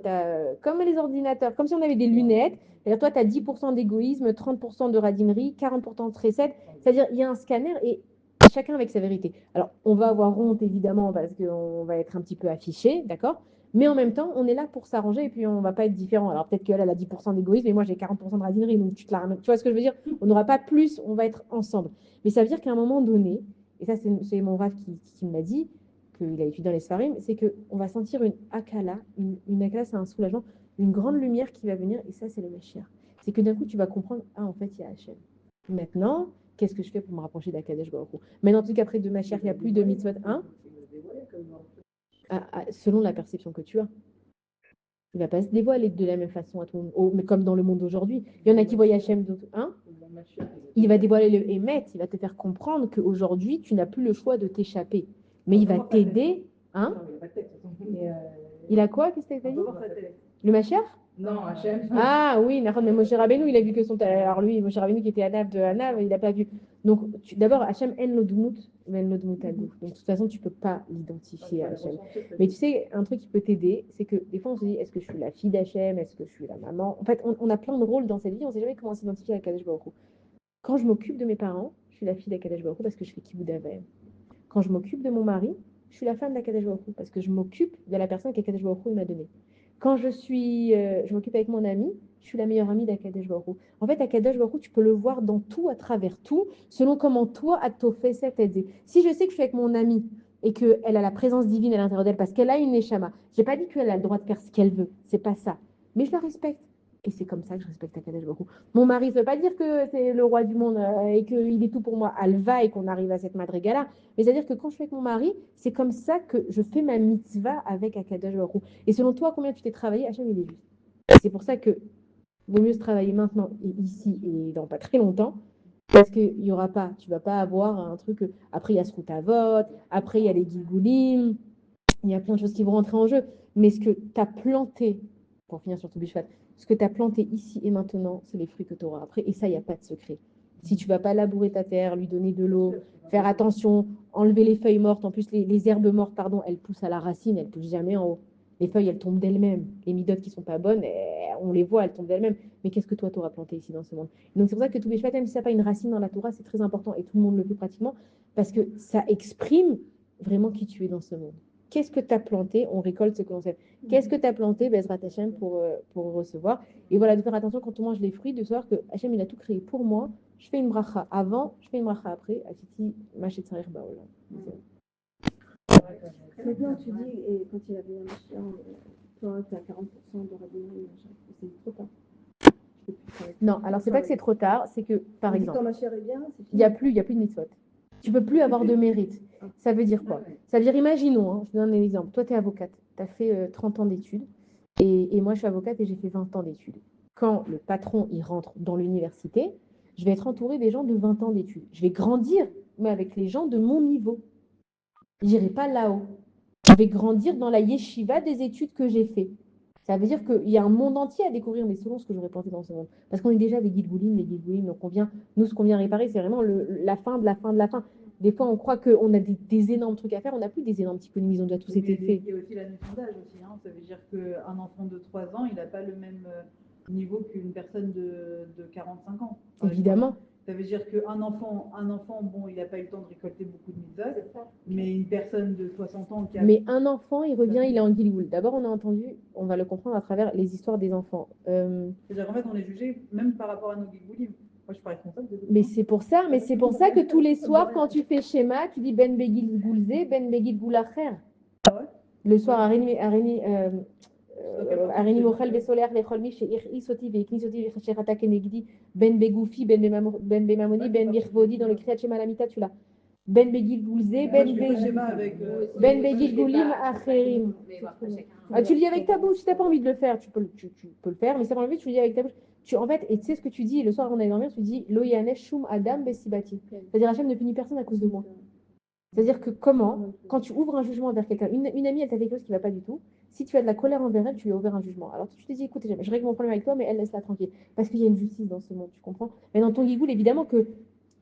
comme les ordinateurs, comme si on avait des lunettes. C'est-à-dire, toi, tu as 10% d'égoïsme, 30% de radinerie, 40% de recette. C'est-à-dire, il y a un scanner et chacun avec sa vérité. Alors, on va avoir honte, évidemment, parce qu'on va être un petit peu affiché, d'accord. Mais en même temps, on est là pour s'arranger et puis on ne va pas être différent. Alors, peut-être qu'elle a 10% d'égoïsme et moi, j'ai 40% de radinerie. Donc, tu te la ramènes. Tu vois ce que je veux dire? On n'aura pas plus, on va être ensemble. Mais ça veut dire qu'à un moment donné, et ça, c'est mon Rav qui me l'a dit, qu'il a étudié dans les Sfarim, c'est qu'on va sentir une akala, une akala, c'est un soulagement, une grande lumière qui va venir, et ça, c'est le Mashiach. C'est que d'un coup, tu vas comprendre, ah, en fait, il y a Hachem. Maintenant, qu'est-ce que je fais pour me rapprocher d'Akadesh Baruch Hu? Maintenant, en tout cas, après de Mashiach, il n'y a plus de mitzvot 1, selon la perception que tu as. Il ne va pas se dévoiler de la même façon à tout le monde, mais comme dans le monde aujourd'hui. Il y en a qui voient Hachem, d'autres. Hein, il va dévoiler le Hémet, il va te faire comprendre qu'aujourd'hui, tu n'as plus le choix de t'échapper. Mais il va t'aider. Hein? Il a quoi? Qu'est-ce que tu as dit? Le Mashiach? Non, Hachem. Ah oui, mais Moshe Rabbeinu, il a vu que son. Alors lui, Moshe Rabbeinu qui était Anav de Anav, il n'a pas vu. Donc d'abord, Hachem en l'odmout, mais en l'odmout à goût. Donc de toute façon, tu ne peux pas l'identifier à Hachem. Mais tu sais, un truc qui peut t'aider, c'est que des fois, on se dit, est-ce que je suis la fille d'Hachem? Est-ce que je suis la maman? En fait, on a plein de rôles dans cette vie, on ne sait jamais comment s'identifier à Kadesh Baruch Hu. Quand je m'occupe de mes parents, je suis la fille d'Akadesh Baruch Hu parce que je fais Kibbout Avayim. Quand je m'occupe de mon mari, je suis la femme d'Akadesh Baruch Hu parce que je m'occupe de la personne qu'Akadesh Baruch Hu m'a donnée. Quand je m'occupe avec mon ami, je suis la meilleure amie d'Akadesh Baruch Hu. En fait, Akadesh Baruch Hu, tu peux le voir dans tout, à travers tout, selon comment toi, à fait cette aide. Si je sais que je suis avec mon amie et qu'elle a la présence divine à l'intérieur d'elle parce qu'elle a une neshama, je n'ai pas dit qu'elle a le droit de faire ce qu'elle veut, c'est pas ça. Mais je la respecte. Et c'est comme ça que je respecte Akadosh Baruch Hu. Mon mari, ça ne veut pas dire que c'est le roi du monde et qu'il est tout pour moi. Alva et qu'on arrive à cette madrigala. Mais c'est-à-dire que quand je suis avec mon mari, c'est comme ça que je fais ma mitzvah avec Akadosh Baruch Hu. Et selon toi, combien tu t'es travaillé, Hachem, il est juste. C'est pour ça que vaut mieux se travailler maintenant et ici et dans pas très longtemps. Parce qu'il n'y aura pas, tu ne vas pas avoir un truc. Après, il y a ce route à vote, après, il y a les gilgoulim, il y a plein de choses qui vont rentrer en jeu. Mais ce que tu as planté, pour finir sur tout Bishvat, ce que tu as planté ici et maintenant, c'est les fruits que tu auras après. Et ça, il n'y a pas de secret. Si tu ne vas pas labourer ta terre, lui donner de l'eau, faire attention, enlever les feuilles mortes. En plus, les herbes mortes, pardon, elles poussent à la racine, elles ne poussent jamais en haut. Les feuilles, elles tombent d'elles-mêmes. Les midotes qui ne sont pas bonnes, on les voit, elles tombent d'elles-mêmes. Mais qu'est-ce que toi, tu auras planté ici dans ce monde? Donc, c'est pour ça que tout Bishvat, même si ça n'a pas une racine dans la Torah, c'est très important. Et tout le monde le fait pratiquement parce que ça exprime vraiment qui tu es dans ce monde. Qu'est-ce que tu as planté? On récolte ce que l'on sait. Qu'est-ce que tu as planté, Bezrat Hashem, pour recevoir? Et voilà, de faire attention quand on mange les fruits, de savoir que Hashem, il a tout créé pour moi. Je fais une bracha avant, je fais une bracha après. Atiti, machet tsarir baolam. Maintenant, tu dis, et quand il avait un machin, toi, tu as 40% de rabais, c'est trop tard. Non, alors c'est pas que c'est trop tard, c'est que, par exemple, quand ma chère est bien, il n'y a plus de mitzvot. Tu peux plus avoir de mérite. Ça veut dire quoi? Ça veut dire, imaginons, je te donne un exemple. Toi, tu es avocate, tu as fait 30 ans d'études, et moi, je suis avocate et j'ai fait 20 ans d'études. Quand le patron, il rentre dans l'université, je vais être entourée des gens de 20 ans d'études. Je vais grandir, mais avec les gens de mon niveau. Je n'irai pas là-haut. Je vais grandir dans la yeshiva des études que j'ai fait. Ça veut dire qu'il y a un monde entier à découvrir, mais selon ce que j'aurais planté dans ce monde. Parce qu'on est déjà des guilgoulim, les guilgoulim, donc nous, ce qu'on vient réparer, c'est vraiment la fin de la fin de la fin. Des fois, on croit qu'on a des énormes trucs à faire, on n'a plus des énormes typonimes, ils ont déjà tous été faits. Il y a aussi la notion d'âge aussi, hein. Ça veut dire qu'un enfant de 3 ans, il n'a pas le même niveau qu'une personne de 45 ans. Évidemment. Ça veut dire qu'un enfant, bon, il n'a pas eu le temps de récolter beaucoup de mitzvot, mais une personne de 60 ans qui a... Mais un enfant, il revient, il est en Gilgoul. D'abord, on a entendu, on va le comprendre à travers les histoires des enfants. C'est-à-dire qu'en fait, on est jugé même par rapport à nos guilgoulim. Moi, je suis pas responsable de Mais c'est pour ça que tous les soirs, quand tu fais schéma, tu dis Ben Begil Goulze, Ben Begil Goulacher. Ah ouais. Le soir, Aréni Mochel Besolaire, les Cholmi, chez Ir'i Soti, Vekni Soti, Cherata Kenegdi, Ben Begoufi, Ben Bemamoni, Ben Birvodi, dans le Kriyat Shema Lamita, tu l'as. Ben Begil Goulze, Ben Begil Goulim, Acherim. Tu le dis avec ta bouche, si tu n'as pas envie de le faire, tu peux le faire, mais si tu n'as pas envie, tu le dis avec ta bouche. En fait, et tu sais ce que tu dis, le soir avant d'aller dormir, tu dis Lo Yanesh Shum Adam Besibati. C'est-à-dire Hachem ne punit personne à cause de moi. C'est-à-dire que comment, quand tu ouvres un jugement envers quelqu'un, une amie, elle t'a fait quelque chose qui ne va pas du tout, si tu as de la colère envers elle, tu lui as ouvert un jugement. Alors tu te dis, écoute, je règle mon problème avec toi, mais elle, laisse-la tranquille. Parce qu'il y a une justice dans ce monde, tu comprends? Mais dans ton guigoul, évidemment que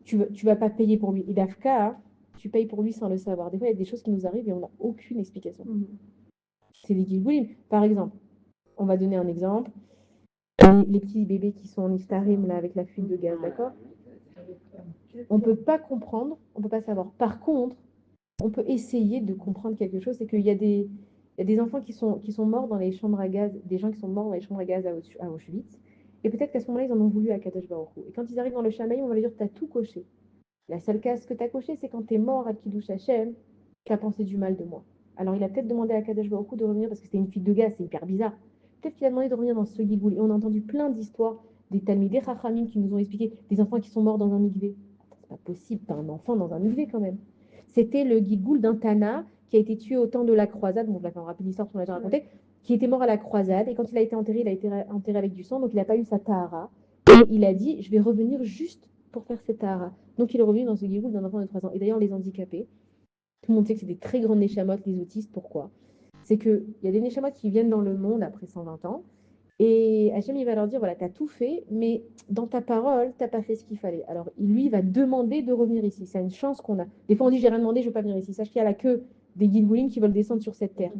tu ne vas pas payer pour lui. Et d'Afka, tu payes pour lui sans le savoir. Des fois, il y a des choses qui nous arrivent et on n'a aucune explication. C'est des guigoulim. Par exemple, on va donner un exemple. Les petits bébés qui sont en iftarim, là, avec la fuite de gaz, d'accord? On ne peut pas comprendre, on ne peut pas savoir. Par contre, on peut essayer de comprendre quelque chose, c'est qu'il y a des enfants qui sont morts dans les chambres à gaz, des gens qui sont morts dans les chambres à gaz à Auschwitz, et peut-être qu'à ce moment-là, ils en ont voulu à Kadosh Baruch Hu. Et quand ils arrivent dans le Shamaïm, on va leur dire, tu as tout coché. La seule case que tu as coché, c'est quand tu es mort à Kiddush Hashem, tu as pensé du mal de moi. Alors il a peut-être demandé à Kadosh Baruch Hu de revenir, parce que c'était une fuite de gaz, c'est hyper bizarre. Peut-être qu'il a demandé de revenir dans ce gigoul. Et on a entendu plein d'histoires, des Talmidei Chachamim qui nous ont expliqué, des enfants qui sont morts dans un mikvé. C'est pas possible, t'as un enfant dans un mikvé quand même. C'était le Gigoul d'un Tana qui a été tué au temps de la croisade. Bon, je vais faire une rapide histoire, on l'a déjà raconté. Qui était mort à la croisade. Et quand il a été enterré avec du sang. Donc, il n'a pas eu sa Tahara. Et il a dit, je vais revenir juste pour faire cette Tahara. Donc, il est revenu dans ce Gigoul d'un enfant de 3 ans. Et d'ailleurs, les handicapés, tout le monde sait que c'est des très grandes Neshamot, les autistes. Pourquoi? C'est qu'il y a des Neshamot qui viennent dans le monde après 120 ans. Et Hachem, il va leur dire, voilà, tu as tout fait, mais dans ta parole, tu n'as pas fait ce qu'il fallait. Alors, lui, il va demander de revenir ici. C'est une chance qu'on a. Des fois, on dit, j'ai rien demandé, je ne veux pas venir ici. Sache qu'il y a la queue des Gilgoulim qui veulent descendre sur cette terre.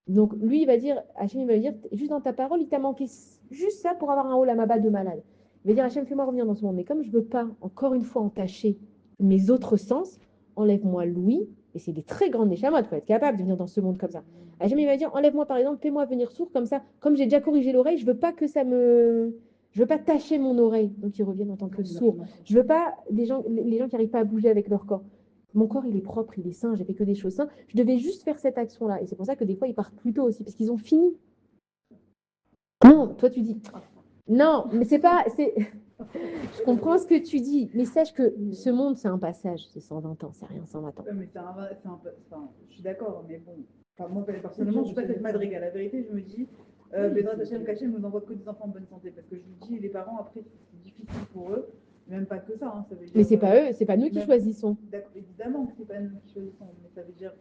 Donc, lui, il va dire, Hachem, il va lui dire, juste dans ta parole, il t'a manqué juste ça pour avoir un haut lamaba de malade. Il va dire, Hachem, fais-moi revenir dans ce monde. Mais comme je ne veux pas, encore une fois, entacher mes autres sens, enlève-moi l'ouïe. Et c'est des très grandes neshamot, il faut être capable de venir dans ce monde comme ça. Hachem, il va dire, enlève-moi par exemple, fais-moi venir sourd comme ça. Comme j'ai déjà corrigé l'oreille, je veux pas que je veux pas tacher mon oreille. Donc ils reviennent en tant que sourds. Je veux pas les gens qui n'arrivent pas à bouger avec leur corps. Mon corps, il est propre, il est sain, j'ai fait que des choses saines. Je devais juste faire cette action-là. Et c'est pour ça que des fois, ils partent plus tôt aussi, parce qu'ils ont fini. Non, toi, tu dis, Non, mais c'est pas. Je comprends ce que tu dis, mais sache que ce monde, c'est un passage. C'est 120 ans, c'est rien, 120 ans. Ouais, mais enfin, je suis d'accord, mais bon. Enfin, moi, personnellement, je suis pas cette madrigal. La vérité, je me dis, Bédrat Hachem Kachem nous envoie que des enfants en bonne santé. Parce que je vous dis, les parents, après, c'est difficile pour eux. Même pas que ça, hein, ça veut dire. Mais c'est pas eux, c'est pas nous qui même- choisissons. D'accord, évidemment que c'est pas nous qui choisissons, mais ça veut dire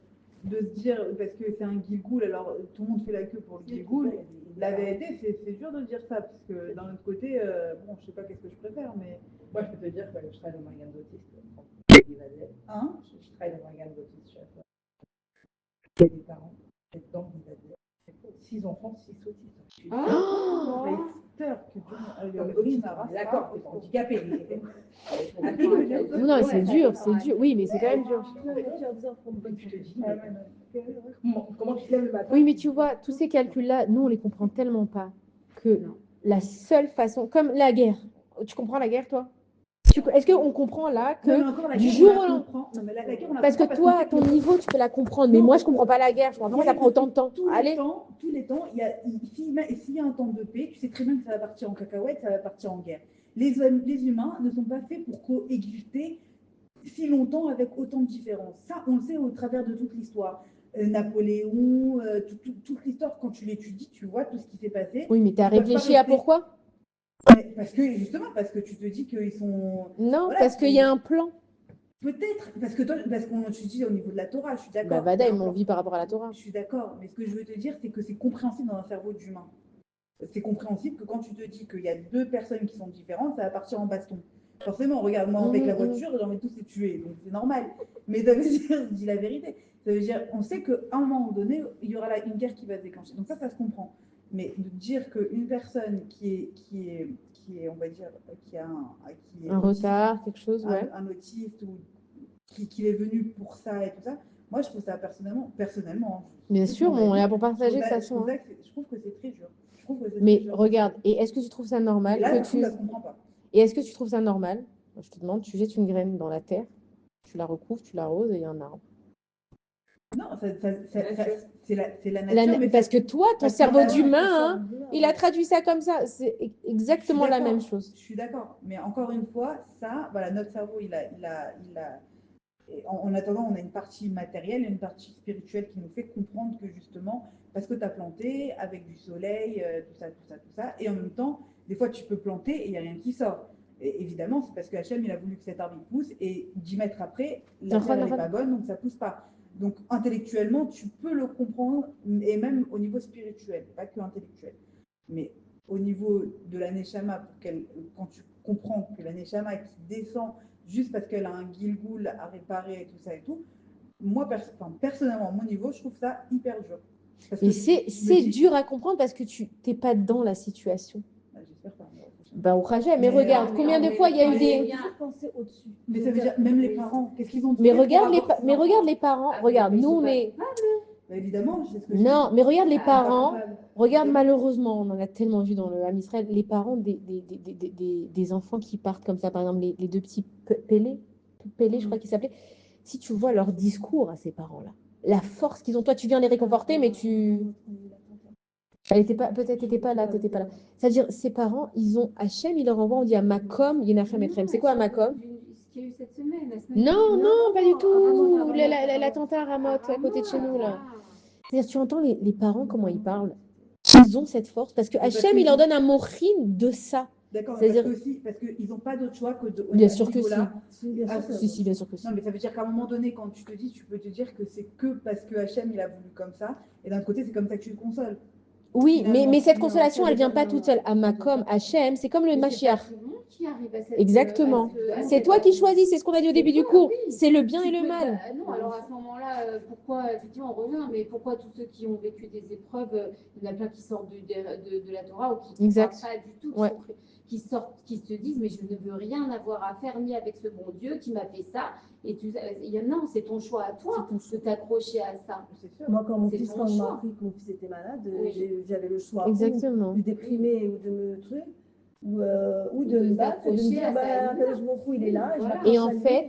de se dire, parce que c'est un guilgoul, alors tout le monde fait la queue pour le guilgoul. La vérité, c'est dur de dire ça, parce que d'un autre côté, bon, je sais pas qu'est-ce que je préfère, mais. Moi, je peux te dire que je travaille dans un magasin d'autistes. Hein? Je travaille dans un magasin d'autistes. Il y a des parents, dans le magasin, 6 enfants, 6 autistes. D'accord, c'est handicapé. Non, c'est dur, c'est dur. Oui, mais c'est quand même dur. Je te dis, comment tu te lèves le matin? Oui, mais tu vois, tous ces calculs-là, nous, on les comprend tellement pas que la seule façon, comme la guerre. Tu comprends la guerre, toi? Est-ce qu'on comprend là Non, mais que encore la du guerre, jour on au la lendemain. comprend. Non, mais la guerre, on la Parce que comprend toi, à qu'on ton sait que niveau, tu peux la comprendre, mais Non, moi, je comprends pas la guerre. Je comprends pas pourquoi ça prend autant de temps. tous Allez. les temps, s'il y a un temps de paix, tu sais très bien que ça va partir en cacahuète, ça va partir en guerre. Les humains ne sont pas faits pour coexister si longtemps avec autant de différences. Ça, on le sait au travers de toute l'histoire. Napoléon, toute l'histoire, quand tu l'étudies, tu vois tout ce qui s'est passé. Oui, mais tu as Ils peuvent pas réfléchi à rester- pourquoi? Parce que justement, parce que tu te dis qu'ils sont. Non, Voilà, parce qu'il y a un plan. Peut-être, parce qu'on étudie au niveau de la Torah, je suis Bah, d'accord. Vada, ils m'ont vu par rapport à la Torah. Je suis d'accord, mais ce que je veux te dire, c'est que c'est compréhensible dans un cerveau d'humain. C'est compréhensible que quand tu te dis qu'il y a deux personnes qui sont différentes, ça va partir en baston. Forcément, regarde, moi avec la voiture, j'ai envie de tous les tuer, donc c'est normal. Mais ça veut dire, je dis la vérité, ça veut dire, on sait qu'à un moment donné, il y aura là une guerre qui va se déclencher. Donc ça se comprend. Mais de dire qu'une personne qui est, on va dire, qui a qui est Un autiste, retard, quelque chose, ouais. un autiste ou qui est venu pour ça et tout ça, moi je trouve ça personnellement, hein, Bien c'est sûr, mon on est avis, là pour je partager trouve de toute ça- façon. Hein. je trouve que c'est très dur. Je trouve que c'est Mais très dur. regarde, et est-ce que tu trouves ça normal Et là, que du coup, tu... ça se comprend pas. Et est-ce que tu trouves ça normal? Je te demande, tu jettes une graine dans la terre, tu la recouvres, tu l'arroses et il y a un arbre. Non, c'est la nature, mais Parce que toi, ton parce que cerveau la- d'humain, hein, il a traduit ça comme ça. C'est exactement la même chose. Je suis d'accord, mais encore une fois, ça, voilà, notre cerveau, en attendant, on a une partie matérielle et une partie spirituelle qui nous fait comprendre que justement, parce que tu as planté avec du soleil, tout ça, tout ça, tout ça, et en même temps, des fois tu peux planter et il n'y a rien qui sort. Et évidemment, c'est parce que Hachem, il a voulu que cet arbre il pousse et 10 mètres après, la terre n'est pas bonne, donc ça ne pousse pas. Donc intellectuellement, tu peux le comprendre, et même au niveau spirituel, pas que intellectuel. Mais au niveau de la Neshama, quand tu comprends que la Neshama qui descend juste parce qu'elle a un guilgoul à réparer et tout ça et tout, moi, personnellement, à mon niveau, je trouve ça hyper dur. Mais c'est dur à comprendre parce que tu n'es pas dans la situation. J'espère pas. Bah, au Raja, mais regarde, combien de fois il y a eu des... Mais ça veut dire, même les parents, qu'est-ce qu'ils ont Mais regarde les parents, regarde, nous on est... Bah, évidemment, c'est ce que Non, mais regarde les parents, regarde Évidemment. malheureusement, on en a tellement vu dans le Ham Israël, les parents des enfants qui partent comme ça, par exemple les deux petits Pélé, je crois qu'ils s'appelaient, si tu vois leur discours à ces parents-là, la force qu'ils ont, toi tu viens les réconforter, mais tu... Elle était pas, peut-être t'étais pas là, t'étais pas là. C'est-à-dire, ces parents, ils ont Hachem, ils leur envoient, on dit à Makom, Yenachem Etrem. C'est quoi Makom? Ce qu'il y a eu cette semaine, la semaine Non, non, pas du tout. dernière. L'attentat à Ramoth, à côté de chez nous, là. C'est-à-dire, tu entends les parents, comment ils parlent. Ils ont cette force, parce que Hachem, il leur donne un morin de ça. D'accord, C'est-à-dire- parce qu'ils n'ont pas d'autre choix que de. Bien sûr que si. Si, bien sûr que si. Non, mais ça veut dire qu'à un moment donné, quand tu te dis, tu peux te dire que c'est que parce que Hachem, il a voulu comme ça, et d'un côté, c'est comme ça que tu le consoles. Oui, Finalement. mais cette consolation, elle vient pas toute seule. À Makom, Hachem, c'est comme le Mashiach. Exactement. C'est toi qui choisis, c'est ce qu'on a dit au début du cours. C'est le bien et le mal. Non, alors à ce moment-là, pourquoi, effectivement, on revient, mais pourquoi tous ceux qui ont vécu des épreuves, il y en a plein qui sortent de la Torah ou qui ne Exact. parlent pas du tout, Ouais. qui sortent, qui se disent, mais je ne veux rien avoir à faire ni avec ce bon Dieu qui m'a fait ça. Et non, c'est ton choix à toi de t'accrocher à ça. C'est sûr. Moi, quand mon C'est fils, ton quand il m'a choix. appris que mon fils était malade, Oui. j'avais le choix Exactement. ou de déprimer ou de me truc, ou de de me battre, de me s'accrocher dire, à sa bah, je m'en fous, il est là. Voilà. Et en fait,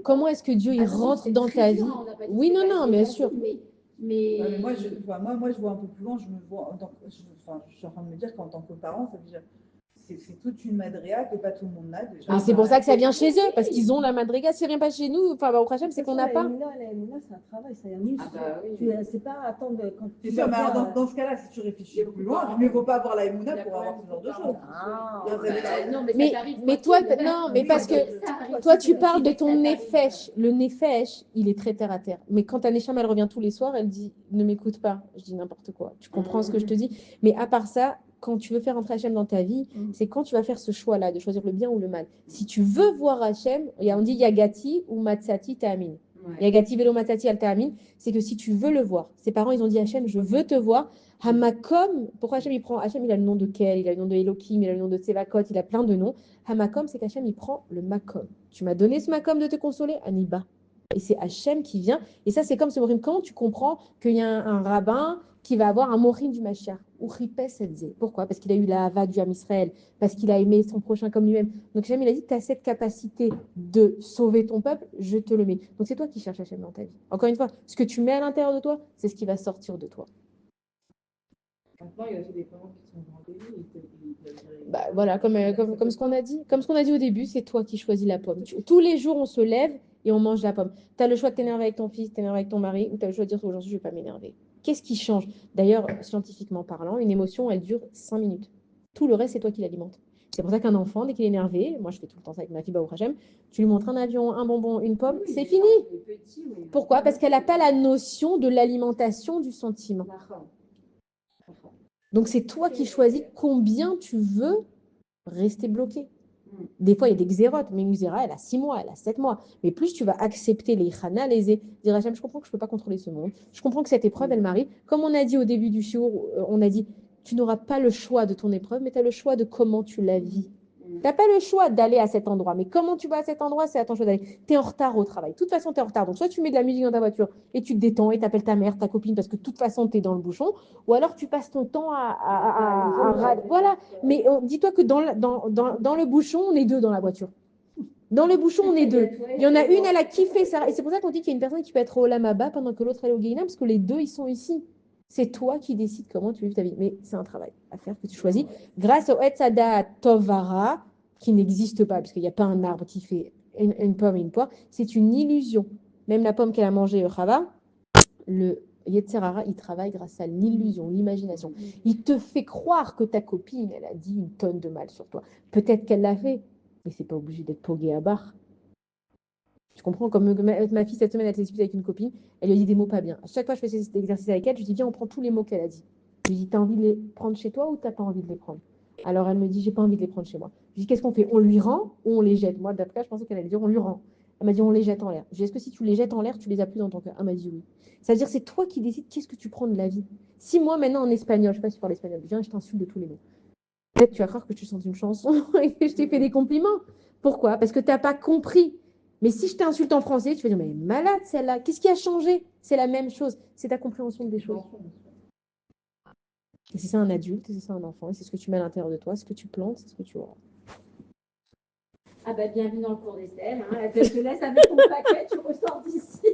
comment est-ce que Dieu il Attention, rentre c'est dans très ta dur, vie? hein, on n'a pas dit Oui, que non, c'est non, facile, bien sûr. mais Mais Ouais, mais moi, je vois un peu plus loin, je me vois, je suis en train de me dire qu'en tant que parent, ça veut dire, c'est toute une madréa que pas tout le monde a déjà. Mais c'est pour ça que ça vient chez eux, parce qu'ils ont la madriga. Si rien pas chez nous, enfin, au Hachem, c'est qu'on n'a pas. La Emouna, c'est un travail, ça y a nous. Ah bah oui. C'est pas attendre quand C'est tu sûr, vas mais alors, voir, dans ce cas-là, si tu réfléchis plus loin, il ne faut pas avoir la Emouna pour avoir ce genre de choses. Ah, Dans cette cas- non, mais ça Mais, t'arrive, mais toi, toi, non, mais parce que toi, tu parles de ton nefesh. Le nefesh, il est très terre à terre. Mais quand ta neshama, elle revient tous les soirs, elle dit ne m'écoute pas. Je dis n'importe quoi. Tu comprends ce que je te dis? Mais à part ça, quand tu veux faire entrer Hachem dans ta vie, c'est quand tu vas faire ce choix-là de choisir le bien ou le mal. Si tu veux voir Hachem, on dit Yagati ou Matsati Ta'amin. Yagati velo Matsati al Ta'amin, c'est que si tu veux le voir, ses parents, ils ont dit Hachem, je veux te voir. Hamakom, pourquoi Hachem il prend Hachem, il a le nom de Kel, il a le nom de Elohim, il a le nom de Tsevakot, il a plein de noms. Hamakom, c'est qu'Hachem il prend le Makom. Tu m'as donné ce Makom de te consoler, Aniba. Et c'est Hachem qui vient. Et ça, c'est comme ce Morim. Comment tu comprends qu'il y a un rabbin qui va avoir un Morim du Mashiach ou Pourquoi? Parce qu'il a eu la Hava du Ham Israël, parce qu'il a aimé son prochain comme lui-même. Donc Hachem, il a dit, tu as cette capacité de sauver ton peuple, je te le mets. Donc c'est toi qui cherches Hachem dans ta vie. Encore une fois, ce que tu mets à l'intérieur de toi, c'est ce qui va sortir de toi. Maintenant, il y a aussi des parents qui sont dans le déni. Bah, voilà, comme ce qu'on a dit. Comme ce qu'on a dit au début, c'est toi qui choisis la pomme. Tous les jours, on se lève et on mange la pomme. Tu as le choix de t'énerver avec ton fils, t'énerver avec ton mari, ou tu as le choix de dire aujourd'hui, je ne vais pas m'énerver. Qu'est-ce qui change? D'ailleurs, scientifiquement parlant, une émotion, elle dure 5 minutes. Tout le reste, c'est toi qui l'alimente. C'est pour ça qu'un enfant, dès qu'il est énervé, moi je fais tout le temps ça avec ma fille, Baruch Hashem, tu lui montres un avion, un bonbon, une pomme, c'est fini. Pourquoi? Parce qu'elle n'a pas la notion de l'alimentation du sentiment. Donc c'est toi qui choisis combien tu veux rester bloqué. Des fois, il y a des xérotes, mais une xéra, elle a 6 mois, elle a 7 mois. Mais plus tu vas accepter les chana, dire Hachem, je comprends que je ne peux pas contrôler ce monde. Je comprends que cette épreuve, elle m'arrive. Comme on a dit au début du shiur, on a dit, tu n'auras pas le choix de ton épreuve, mais tu as le choix de comment tu la vis. Tu n'as pas le choix d'aller à cet endroit, mais comment tu vas à cet endroit, c'est à ton choix d'aller. Tu es en retard au travail. De toute façon, tu es en retard. Donc, soit tu mets de la musique dans ta voiture et tu te détends et tu appelles ta mère, ta copine, parce que de toute façon, tu es dans le bouchon, ou alors tu passes ton temps voilà. Mais dis-toi que dans le bouchon, on est deux dans la voiture. Dans le bouchon, on est deux. Il y en a une, elle a kiffé ça. Et c'est pour ça qu'on dit qu'il y a une personne qui peut être au Lamaba pendant que l'autre est au Guéhinam, parce que les deux, ils sont ici. C'est toi qui décides comment tu vis ta vie. Mais c'est un travail à faire que tu choisis. Grâce au Etzada Tovara, qui n'existe pas, parce qu'il n'y a pas un arbre qui fait une pomme et une poire, c'est une illusion. Même la pomme qu'elle a mangée, Chava, le Yetzerara, il travaille grâce à l'illusion, l'imagination. Il te fait croire que ta copine, elle a dit une tonne de mal sur toi. Peut-être qu'elle l'a fait, mais c'est pas obligé d'être pogué à barre. Tu comprends? Comme ma fille, cette semaine, elle s'est disputée avec une copine, elle lui a dit des mots pas bien. À chaque fois que je fais cet exercice avec elle, je lui dis, viens, on prend tous les mots qu'elle a dit. Je lui dis, t'as envie de les prendre chez toi ou t'as pas envie de les prendre? Alors elle me dit, j'ai pas envie de les prendre chez moi. Je lui dis, qu'est-ce qu'on fait? On lui rend ou on les jette? Moi, d'après, je pensais qu'elle allait dire, on lui rend. Elle m'a dit, on les jette en l'air. Je lui dis, est-ce que si tu les jettes en l'air, tu les as plus dans ton cœur? Elle m'a dit oui. C'est-à-dire, c'est toi qui décides qu'est-ce que tu prends de la vie. Si moi, maintenant, en espagnol, je sais pas si tu parles espagnol, je viens et je t'insulte de tous les mots. Peut-être tu vas croire que je te chante une chanson et que je t'ai fait des compliments. Pourquoi? Parce que tu n'as pas compris. Mais si je t'insulte en français, tu vas dire, mais malade celle-là, qu'est-ce qui a changé? C'est la même chose. C'est ta compréhension des choses. Et c'est ça un adulte, c'est ça un enfant, et c'est ce que tu mets à l'intérieur de toi, ce que tu plantes, c'est ce que tu auras. Ah bah bienvenue dans le cours d'Estelle. Hein. Je te laisse avec ton paquet, tu ressors d'ici.